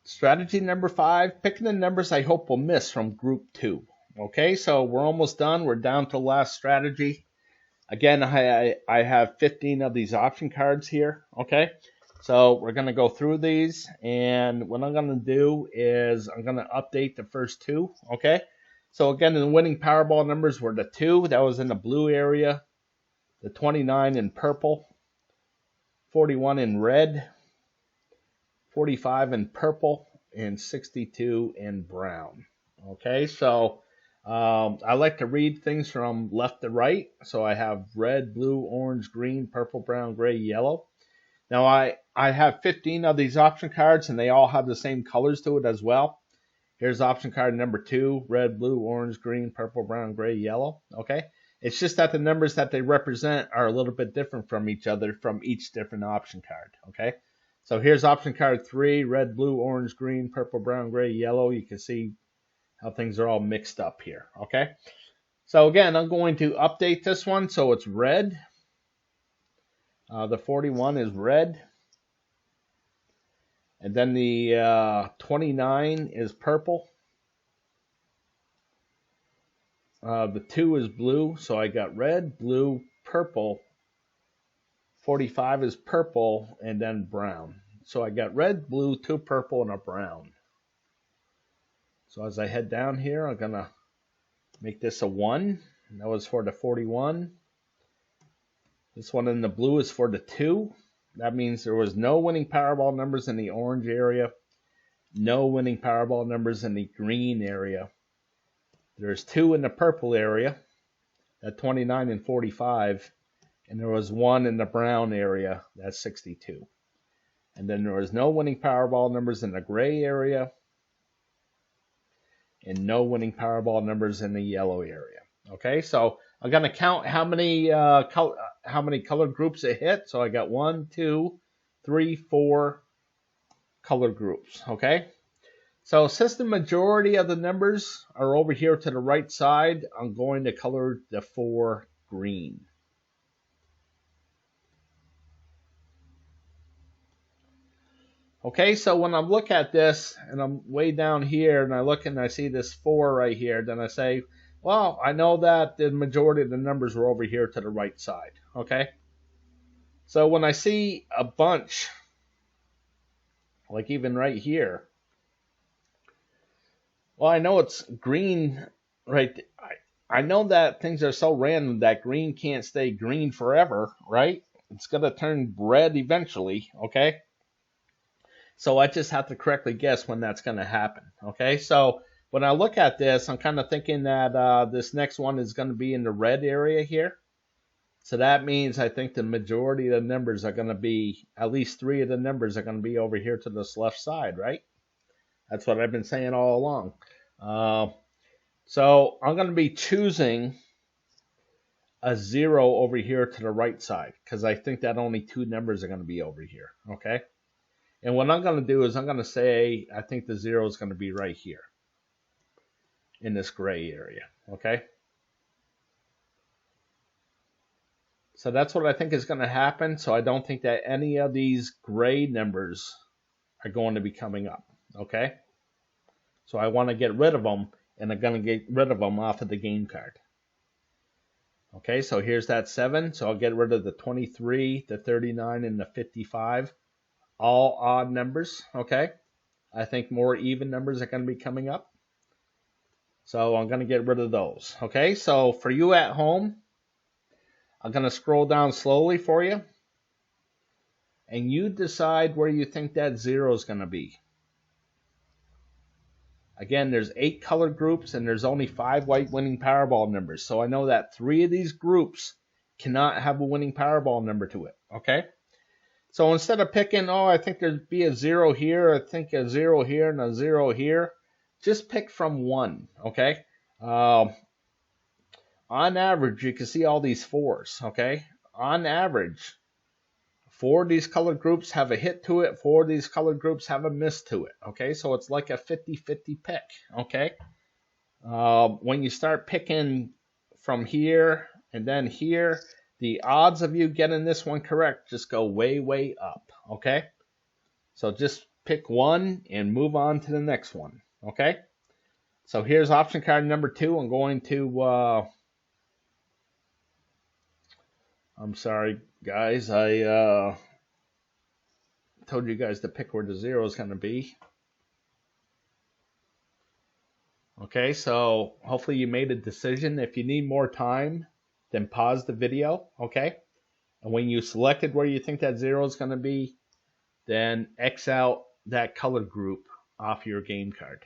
Strategy number 5, picking the numbers I hope will miss from group 2. Okay, so we're almost done. We're down to the last strategy. Again, I have 15 of these option cards here, okay? So we're going to go through these, and what I'm going to do is I'm going to update the first 2, okay? So again, the winning Powerball numbers were the 2, that was in the blue area, the 29 in purple, 41 in red, 45 in purple, and 62 in brown. Okay, so I like to read things from left to right. So I have red, blue, orange, green, purple, brown, gray, yellow. Now I have 15 of these option cards, and they all have the same colors to it as well. Here's option card number 2, red, blue, orange, green, purple, brown, gray, yellow. Okay, it's just that the numbers that they represent are a little bit different from each other from each different option card. Okay, so here's option card 3, red, blue, orange, green, purple, brown, gray, yellow. You can see how things are all mixed up here. Okay, so again, I'm going to update this one so it's red. The 41 is red. And then the 29 is purple. The 2 is blue, so I got red, blue, purple. 45 is purple, and then brown. So I got red, blue, 2 purple, and a brown. So as I head down here, I'm going to make this a 1. That was for the 41. This one in the blue is for the 2. That means there was no winning Powerball numbers in the orange area, no winning Powerball numbers in the green area. There's 2 in the purple area, at 29 and 45, and there was 1 in the brown area, that's 62. And then there was no winning Powerball numbers in the gray area, and no winning Powerball numbers in the yellow area. Okay, so I'm going to count how many colored groups it hit. So I got 1, 2, 3, 4 color groups. Okay, so since the majority of the numbers are over here to the right side, I'm going to color the 4 green. Okay, so when I look at this and I'm way down here and I look and I see this 4 right here, then I say, well, I know that the majority of the numbers were over here to the right side, okay? So when I see a bunch, like even right here, well, I know it's green, right? I know that things are so random that green can't stay green forever, right? It's going to turn red eventually, okay? So I just have to correctly guess when that's going to happen, okay? So when I look at this, I'm kind of thinking that this next one is going to be in the red area here. So that means I think the majority of the numbers are going to be, at least 3 of the numbers are going to be over here to this left side, right? That's what I've been saying all along. So I'm going to be choosing a 0 over here to the right side because I think that only 2 numbers are going to be over here, okay? And what I'm going to do is I'm going to say I think the 0 is going to be right here in this gray area, okay? So that's what I think is going to happen. So I don't think that any of these gray numbers are going to be coming up, okay? So I want to get rid of them, and I'm going to get rid of them off of the game card. Okay, so here's that 7. So I'll get rid of the 23, the 39, and the 55. All odd numbers, okay? I think more even numbers are going to be coming up. So I'm going to get rid of those, okay? So for you at home, I'm going to scroll down slowly for you. and you decide where you think that 0 is going to be. Again, there's 8 color groups and there's only 5 white winning Powerball numbers. So I know that 3 of these groups cannot have a winning Powerball number to it. Okay? So instead of picking, oh, I think there'd be a 0 here, I think a 0 here and a 0 here, just pick from 1. Okay? On average, you can see all these 4s. Okay? On average, 4 of these color groups have a hit to it. 4 of these color groups have a miss to it. Okay, so it's like a 50-50 pick. Okay, when you start picking from here and then here, the odds of you getting this one correct just go way, way up. Okay, so just pick one and move on to the next one. Okay, so here's option card number 2. I'm going to I'm sorry, guys. I told you guys to pick where the 0 is going to be. Okay, so hopefully you made a decision. If you need more time, then pause the video. Okay, and when you selected where you think that 0 is going to be, then X out that color group off your game card.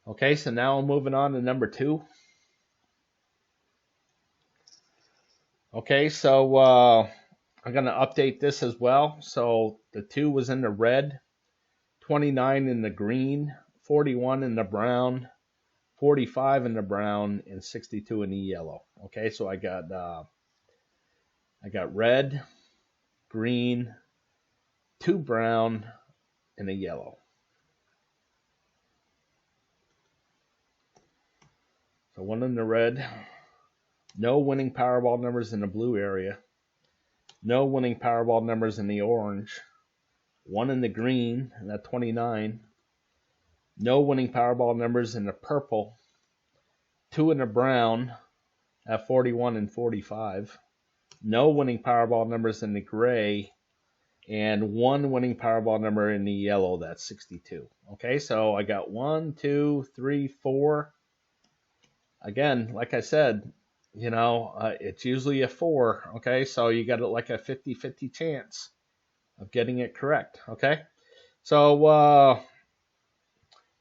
Okay, so now I'm moving on to number 2. Okay, so I'm going to update this as well. So the 2 was in the red, 29 in the green, 41 in the brown, 45 in the brown, and 62 in the yellow. Okay, so I got red, green, 2 brown, and a yellow. So 1 in the red. No winning Powerball numbers in the blue area. No winning Powerball numbers in the orange. 1 in the green, and that's 29. No winning Powerball numbers in the purple. 2 in the brown at 41 and 45. No winning Powerball numbers in the gray. And 1 winning Powerball number in the yellow, that's 62. Okay, so I got 1, 2, 3, 4. Again, like I said, you know, it's usually a 4, okay? So you got it like a 50-50 chance of getting it correct, okay? So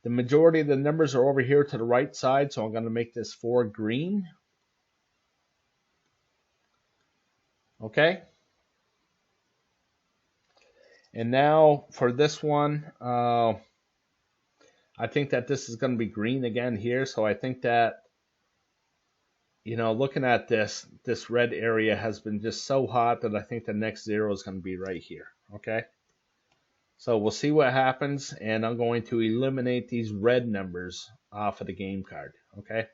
the majority of the numbers are over here to the right side, so I'm going to make this 4 green. Okay? And now for this one, I think that this is going to be green again here, so I think that, you know, looking at this red area has been just so hot that I think the next 0 is going to be right here. Okay. So we'll see what happens, and I'm going to eliminate these red numbers off of the game card. Okay.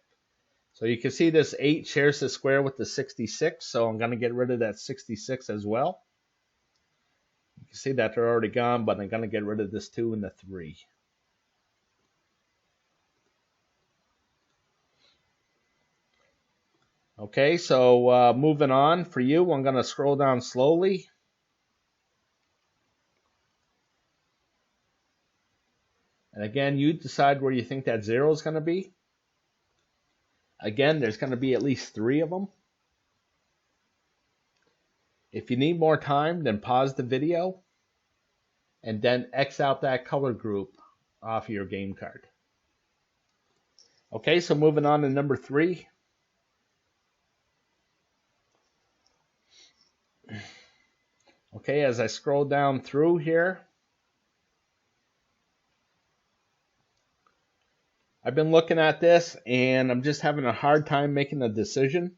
So you can see this 8 shares the square with the 66, so I'm going to get rid of that 66 as well. You can see that they're already gone, but I'm going to get rid of this 2 and the 3. Okay, so moving on for you, I'm going to scroll down slowly. And again, you decide where you think that 0 is going to be. Again, there's going to be at least 3 of them. If you need more time, then pause the video and then X out that color group off your game card. Okay, so moving on to number 3. Okay, as I scroll down through here, I've been looking at this and I'm just having a hard time making a decision.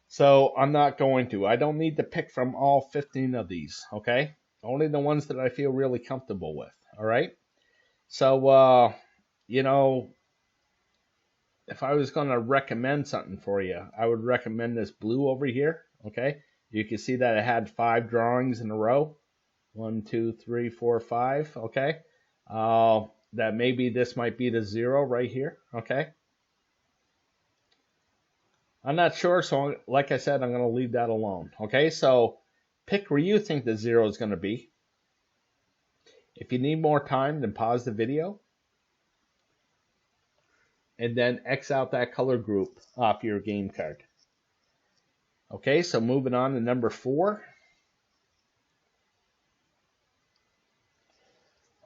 So I'm not going to. I don't need to pick from all 15 of these, okay? Only the ones that I feel really comfortable with, all right? So, you know, if I was going to recommend something for you, I would recommend this blue over here, okay? You can see that it had 5 drawings in a row. 1, 2, 3, 4, 5, okay? That maybe this might be the 0 right here, okay? I'm not sure, so like I said, I'm going to leave that alone, okay? So pick where you think the 0 is going to be. If you need more time, then pause the video. And then X out that color group off your game card. Okay, so moving on to number 4.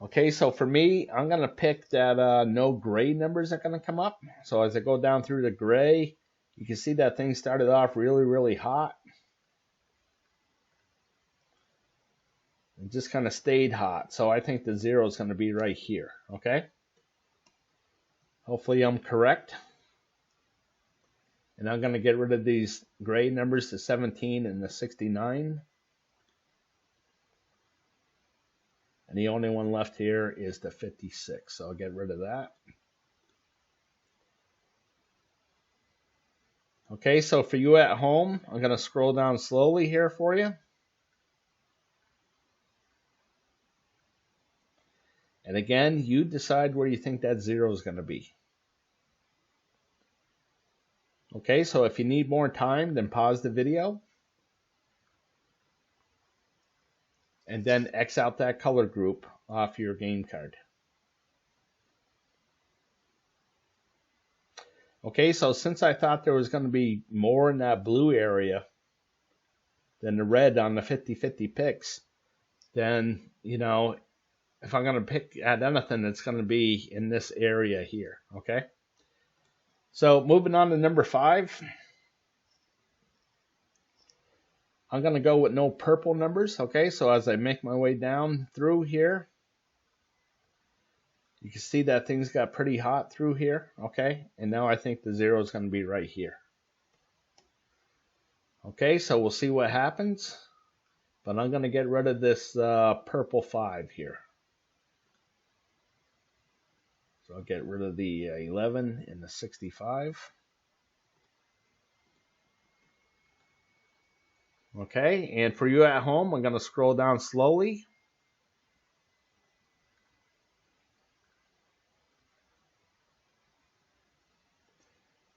Okay, so for me, I'm going to pick that no gray numbers are going to come up. So as I go down through the gray, you can see that thing started off really, really hot. It just kind of stayed hot. So I think the 0 is going to be right here, okay? Hopefully I'm correct. And I'm going to get rid of these gray numbers, the 17 and the 69. And the only one left here is the 56. So I'll get rid of that. Okay, so for you at home, I'm going to scroll down slowly here for you. And again, you decide where you think that 0 is going to be. Okay, so if you need more time, then pause the video. And then X out that color group off your game card. Okay, so since I thought there was going to be more in that blue area than the red on the 50-50 picks, then, you know, if I'm going to pick at anything, it's going to be in this area here, okay? So moving on to number 5. I'm going to go with no purple numbers, okay? So as I make my way down through here, you can see that things got pretty hot through here, okay? And now I think the 0 is going to be right here. Okay, so we'll see what happens. But I'm going to get rid of this purple 5 here. So I'll get rid of the 11 and the 65. Okay, and for you at home, I'm going to scroll down slowly.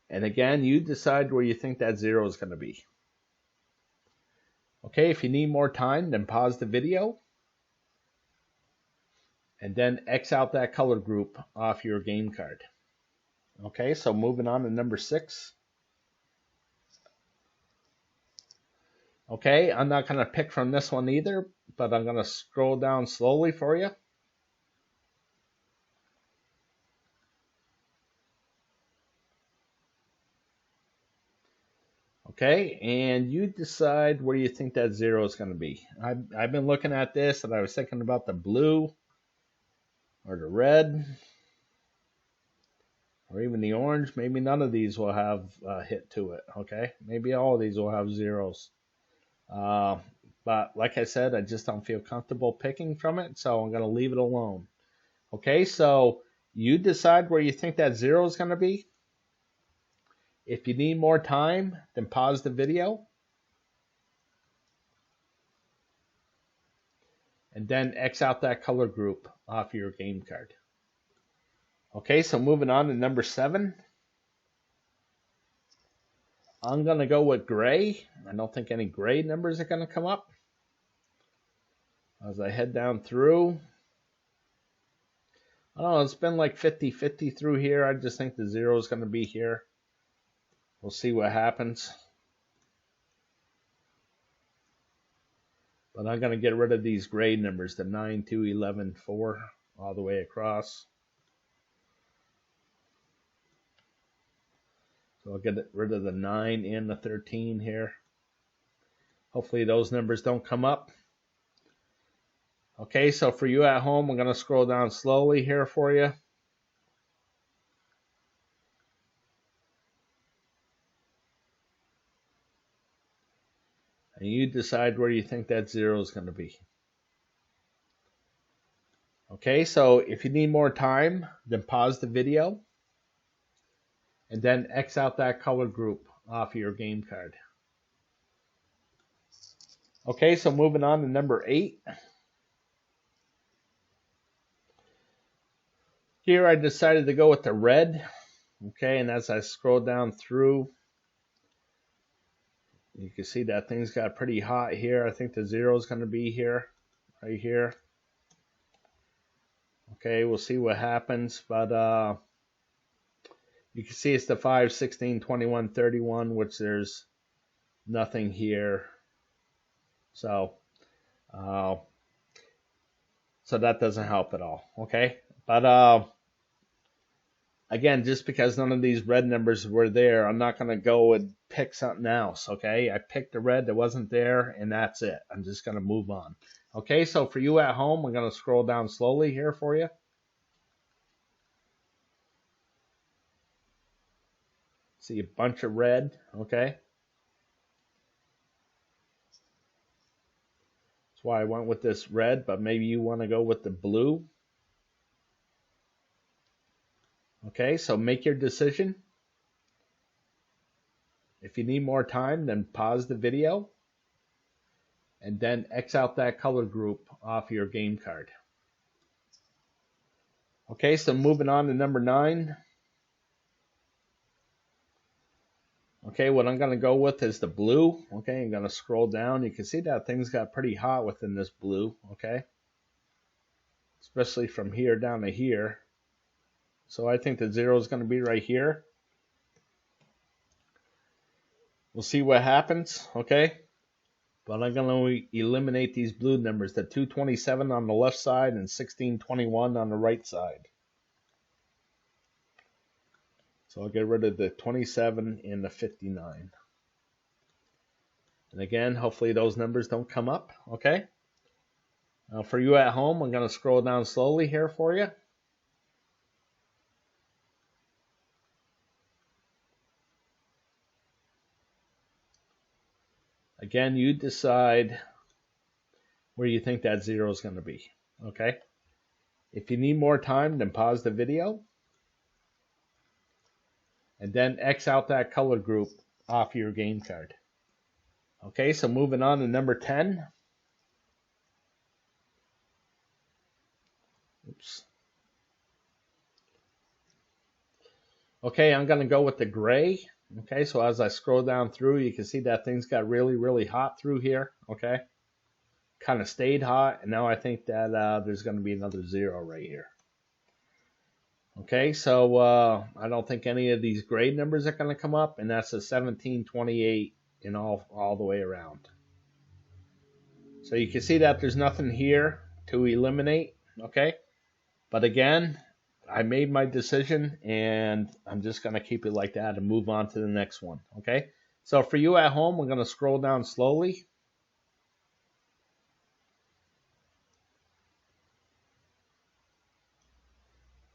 And again, you decide where you think that 0 is going to be. Okay, if you need more time, then pause the video. And then X out that color group off your game card. Okay, so moving on to number 6. Okay, I'm not going to pick from this one either, but I'm going to scroll down slowly for you. Okay, and you decide where you think that 0 is going to be. I've been looking at this and I was thinking about the blue or the red or even the orange. Maybe none of these will have a hit to it, okay? Maybe all of these will have 0s. But like I said, I just don't feel comfortable picking from it, so I'm going to leave it alone. Okay, so you decide where you think that 0 is going to be. If you need more time, then pause the video. And then X out that color group off your game card. Okay, so moving on to number 7. I'm going to go with gray. I don't think any gray numbers are going to come up. As I head down through, I don't know, it's been like 50-50 through here. I just think the 0 is going to be here. We'll see what happens. But I'm going to get rid of these gray numbers, the 9, 2, 11, 4, all the way across. So I'll get rid of the 9 and the 13 here. Hopefully those numbers don't come up. Okay, so for you at home, I'm going to scroll down slowly here for you. And you decide where you think that 0 is going to be. Okay, so if you need more time, then pause the video. And then X out that color group off your game card. Okay, so moving on to number 8. Here I decided to go with the red. Okay, and as I scroll down through, you can see that things got pretty hot here. I think the 0 is going to be here, right here. Okay, we'll see what happens, but you can see it's the 5, 16, 21, 31, which there's nothing here. So So that doesn't help at all, okay? But again, just because none of these red numbers were there, I'm not going to go and pick something else, okay? I picked a red that wasn't there, and that's it. I'm just going to move on. Okay, so for you at home, I'm going to scroll down slowly here for you. See a bunch of red, okay? That's why I went with this red, but maybe you want to go with the blue. Okay, so make your decision. If you need more time, then pause the video and then X out that color group off your game card. Okay, so moving on to number 9. Okay, what I'm going to go with is the blue. Okay, I'm going to scroll down. You can see that things got pretty hot within this blue, okay? Especially from here down to here. So I think the 0 is going to be right here. We'll see what happens, okay? But I'm going to eliminate these blue numbers, the 227 on the left side and 1621 on the right side. So I'll get rid of the 27 and the 59. And again, hopefully those numbers don't come up, okay? Now for you at home, I'm going to scroll down slowly here for you. Again, you decide where you think that 0 is going to be, okay? If you need more time, then pause the video. And then X out that color group off your game card. Okay, so moving on to number 10. Oops. Okay, I'm going to go with the gray. Okay, so as I scroll down through, you can see that things got really, really hot through here. Okay, kind of stayed hot, and now I think that there's going to be another 0 right here. Okay, so I don't think any of these gray numbers are going to come up, and that's a 17, 28, and all the way around. So you can see that there's nothing here to eliminate. Okay, but again, I made my decision, and I'm just going to keep it like that and move on to the next one, okay? So for you at home, we're going to scroll down slowly.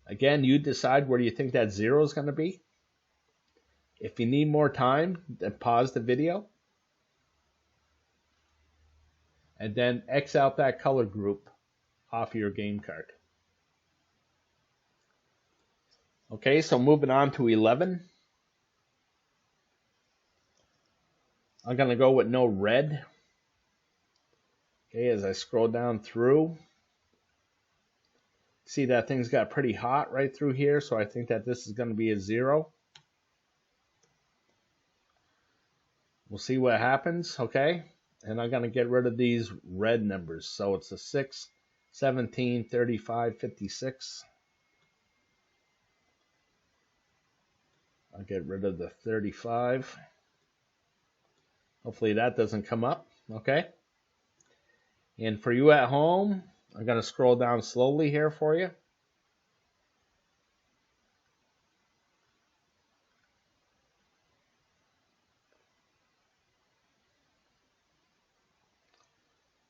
Again, you decide where you think that 0 is going to be. If you need more time, then pause the video. And then X out that color group off your game card. Okay, so moving on to 11. I'm going to go with no red. Okay, as I scroll down through, see that things got pretty hot right through here, so I think that this is going to be a 0. We'll see what happens, okay? And I'm going to get rid of these red numbers. So it's a 6, 17, 35, 56. I'll get rid of the 35. Hopefully that doesn't come up, okay? And for you at home, I'm going to scroll down slowly here for you.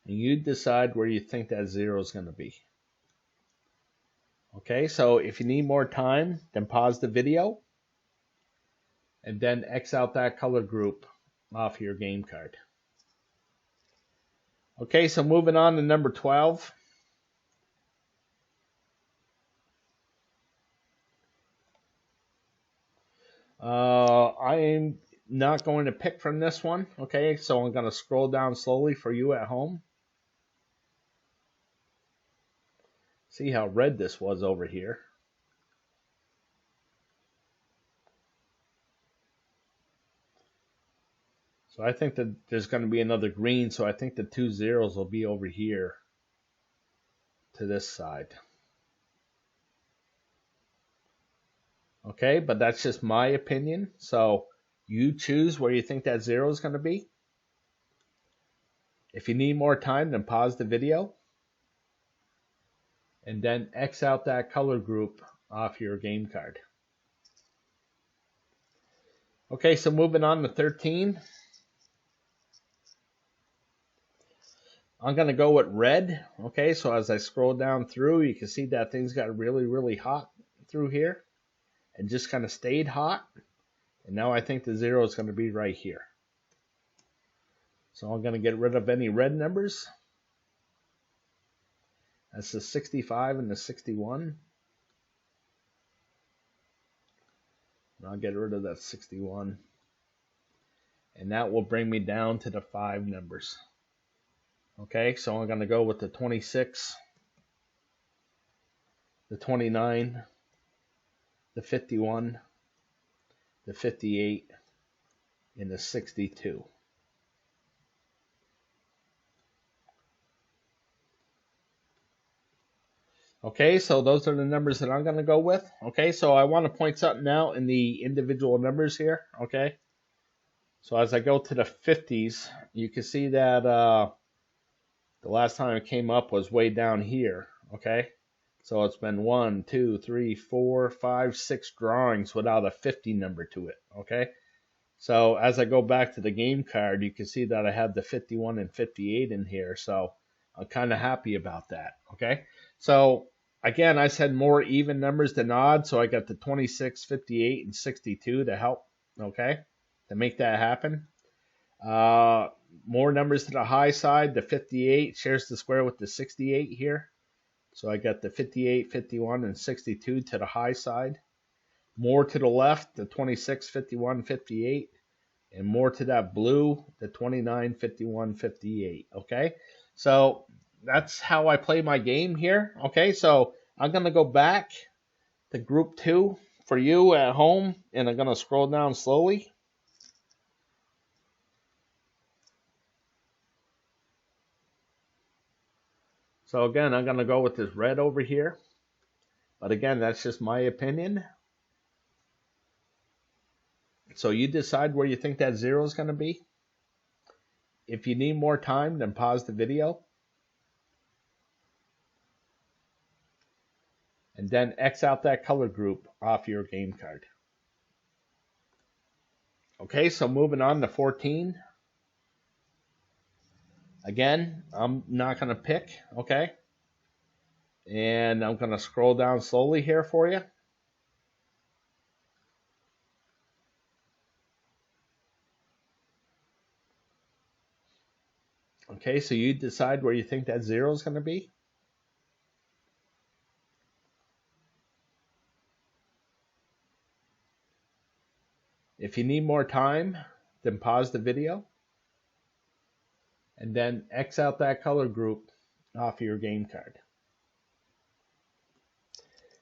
And you decide where you think that 0 is going to be. Okay, so if you need more time, then pause the video. And then X out that color group off your game card. Okay, so moving on to number 12. I'm not going to pick from this one. Okay, so I'm going to scroll down slowly for you at home. See how red this was over here. So I think that there's going to be another green, so I think the 2 zeros will be over here to this side. Okay, but that's just my opinion. So you choose where you think that 0 is going to be. If you need more time, then pause the video. and then X out that color group off your game card. Okay, so moving on to 13. I'm going to go with red. Okay, so as I scroll down through, you can see that things got really, really hot through here. And just kind of stayed hot. And now I think the 0 is going to be right here. So I'm going to get rid of any red numbers. That's the 65 and the 61. And I'll get rid of that 61. And that will bring me down to the 5 numbers. Okay, so I'm going to go with the 26, the 29, the 51, the 58, and the 62. Okay, so those are the numbers that I'm going to go with. Okay, so I want to point something out in the individual numbers here. Okay, so as I go to the 50s, you can see that the last time it came up was way down here. Okay, so it's been 1, 2, 3, 4, 5, 6 drawings without a 50 number to it. Okay, so as I go back to the game card, you can see that I have the 51 and 58 in here. So I'm kind of happy about that. Okay, so again, I said more even numbers than odd, so I got the 26, 58, and 62 to help, okay, to make that happen. More numbers to the high side. The 58 shares the square with the 68 here. So I got the 58, 51, and 62 to the high side. More to the left, the 26, 51, 58. And more to that blue, the 29, 51, 58, okay? So that's how I play my game here. Okay, so I'm going to go back to group 2 for you at home, and I'm going to scroll down slowly. So again, I'm going to go with this red over here. But again, that's just my opinion. So you decide where you think that 0 is going to be. If you need more time, then pause the video. And then X out that color group off your game card. Okay, so moving on to 14. Again, I'm not going to pick, okay? And I'm going to scroll down slowly here for you. Okay, so you decide where you think that 0 is going to be. If you need more time, then pause the video. And then X out that color group off your game card.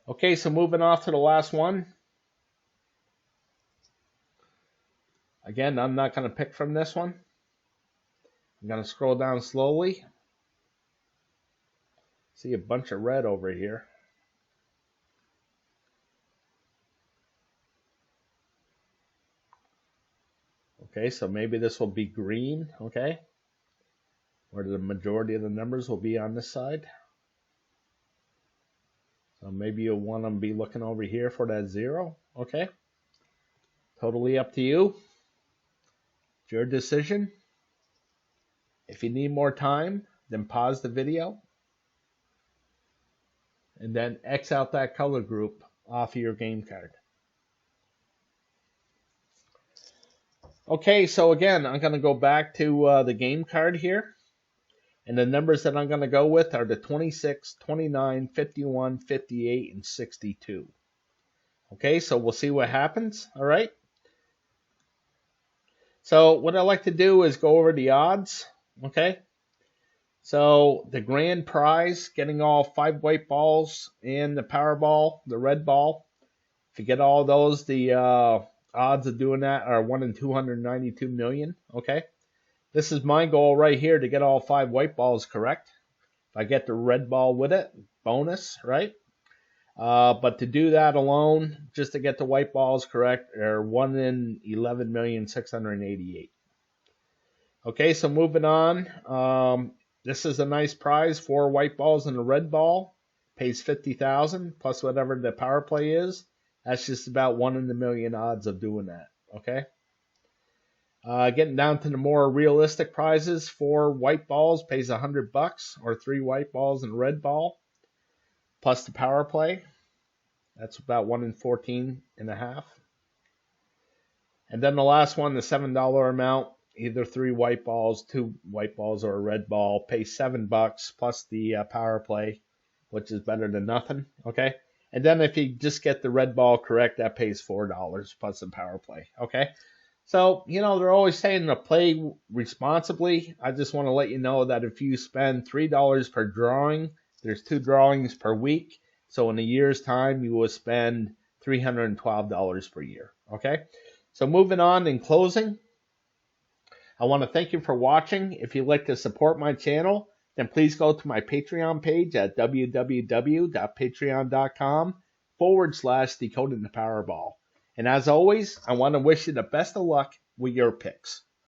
Okay, so moving off to the last one. Again, I'm not going to pick from this one. I'm going to scroll down slowly. See a bunch of red over here. Okay, so maybe this will be green, okay? Where the majority of the numbers will be on this side. So maybe you'll want to be looking over here for that 0, okay? Totally up to you. It's your decision. If you need more time, then pause the video. And then X out that color group off of your game card. Okay, so again, I'm going to go back to the game card here. And the numbers that I'm going to go with are the 26, 29, 51, 58, and 62. Okay, so we'll see what happens, all right? So what I like to do is go over the odds, okay? So the grand prize, getting all 5 white balls and the Powerball, the red ball. If you get all those, the odds of doing that are 1 in 292 million, okay? This is my goal right here, to get all 5 white balls correct. If I get the red ball with it, bonus, right? But to do that alone, just to get the white balls correct, are 1 in 11,688. Okay, so moving on. This is a nice prize, 4 white balls and a red ball. pays 50,000 plus whatever the power play is. That's just about 1 in a million odds of doing that. Okay. Getting down to the more realistic prizes, 4 white balls pays $100, or 3 white balls and a red ball, plus the power play. That's about 1 in 14 and a half. And then the last one, the $7 amount, either 3 white balls, 2 white balls, or a red ball, pays $7 plus the power play, which is better than nothing. Okay. And then if you just get the red ball correct, that pays $4 plus the power play. Okay. So, they're always saying to play responsibly. I just want to let you know that if you spend $3 per drawing, there's 2 drawings per week. So in a year's time, you will spend $312 per year. Okay? So moving on, in closing, I want to thank you for watching. If you'd like to support my channel, then please go to my Patreon page at www.patreon.com/Decoding the Powerball. And as always, I want to wish you the best of luck with your picks.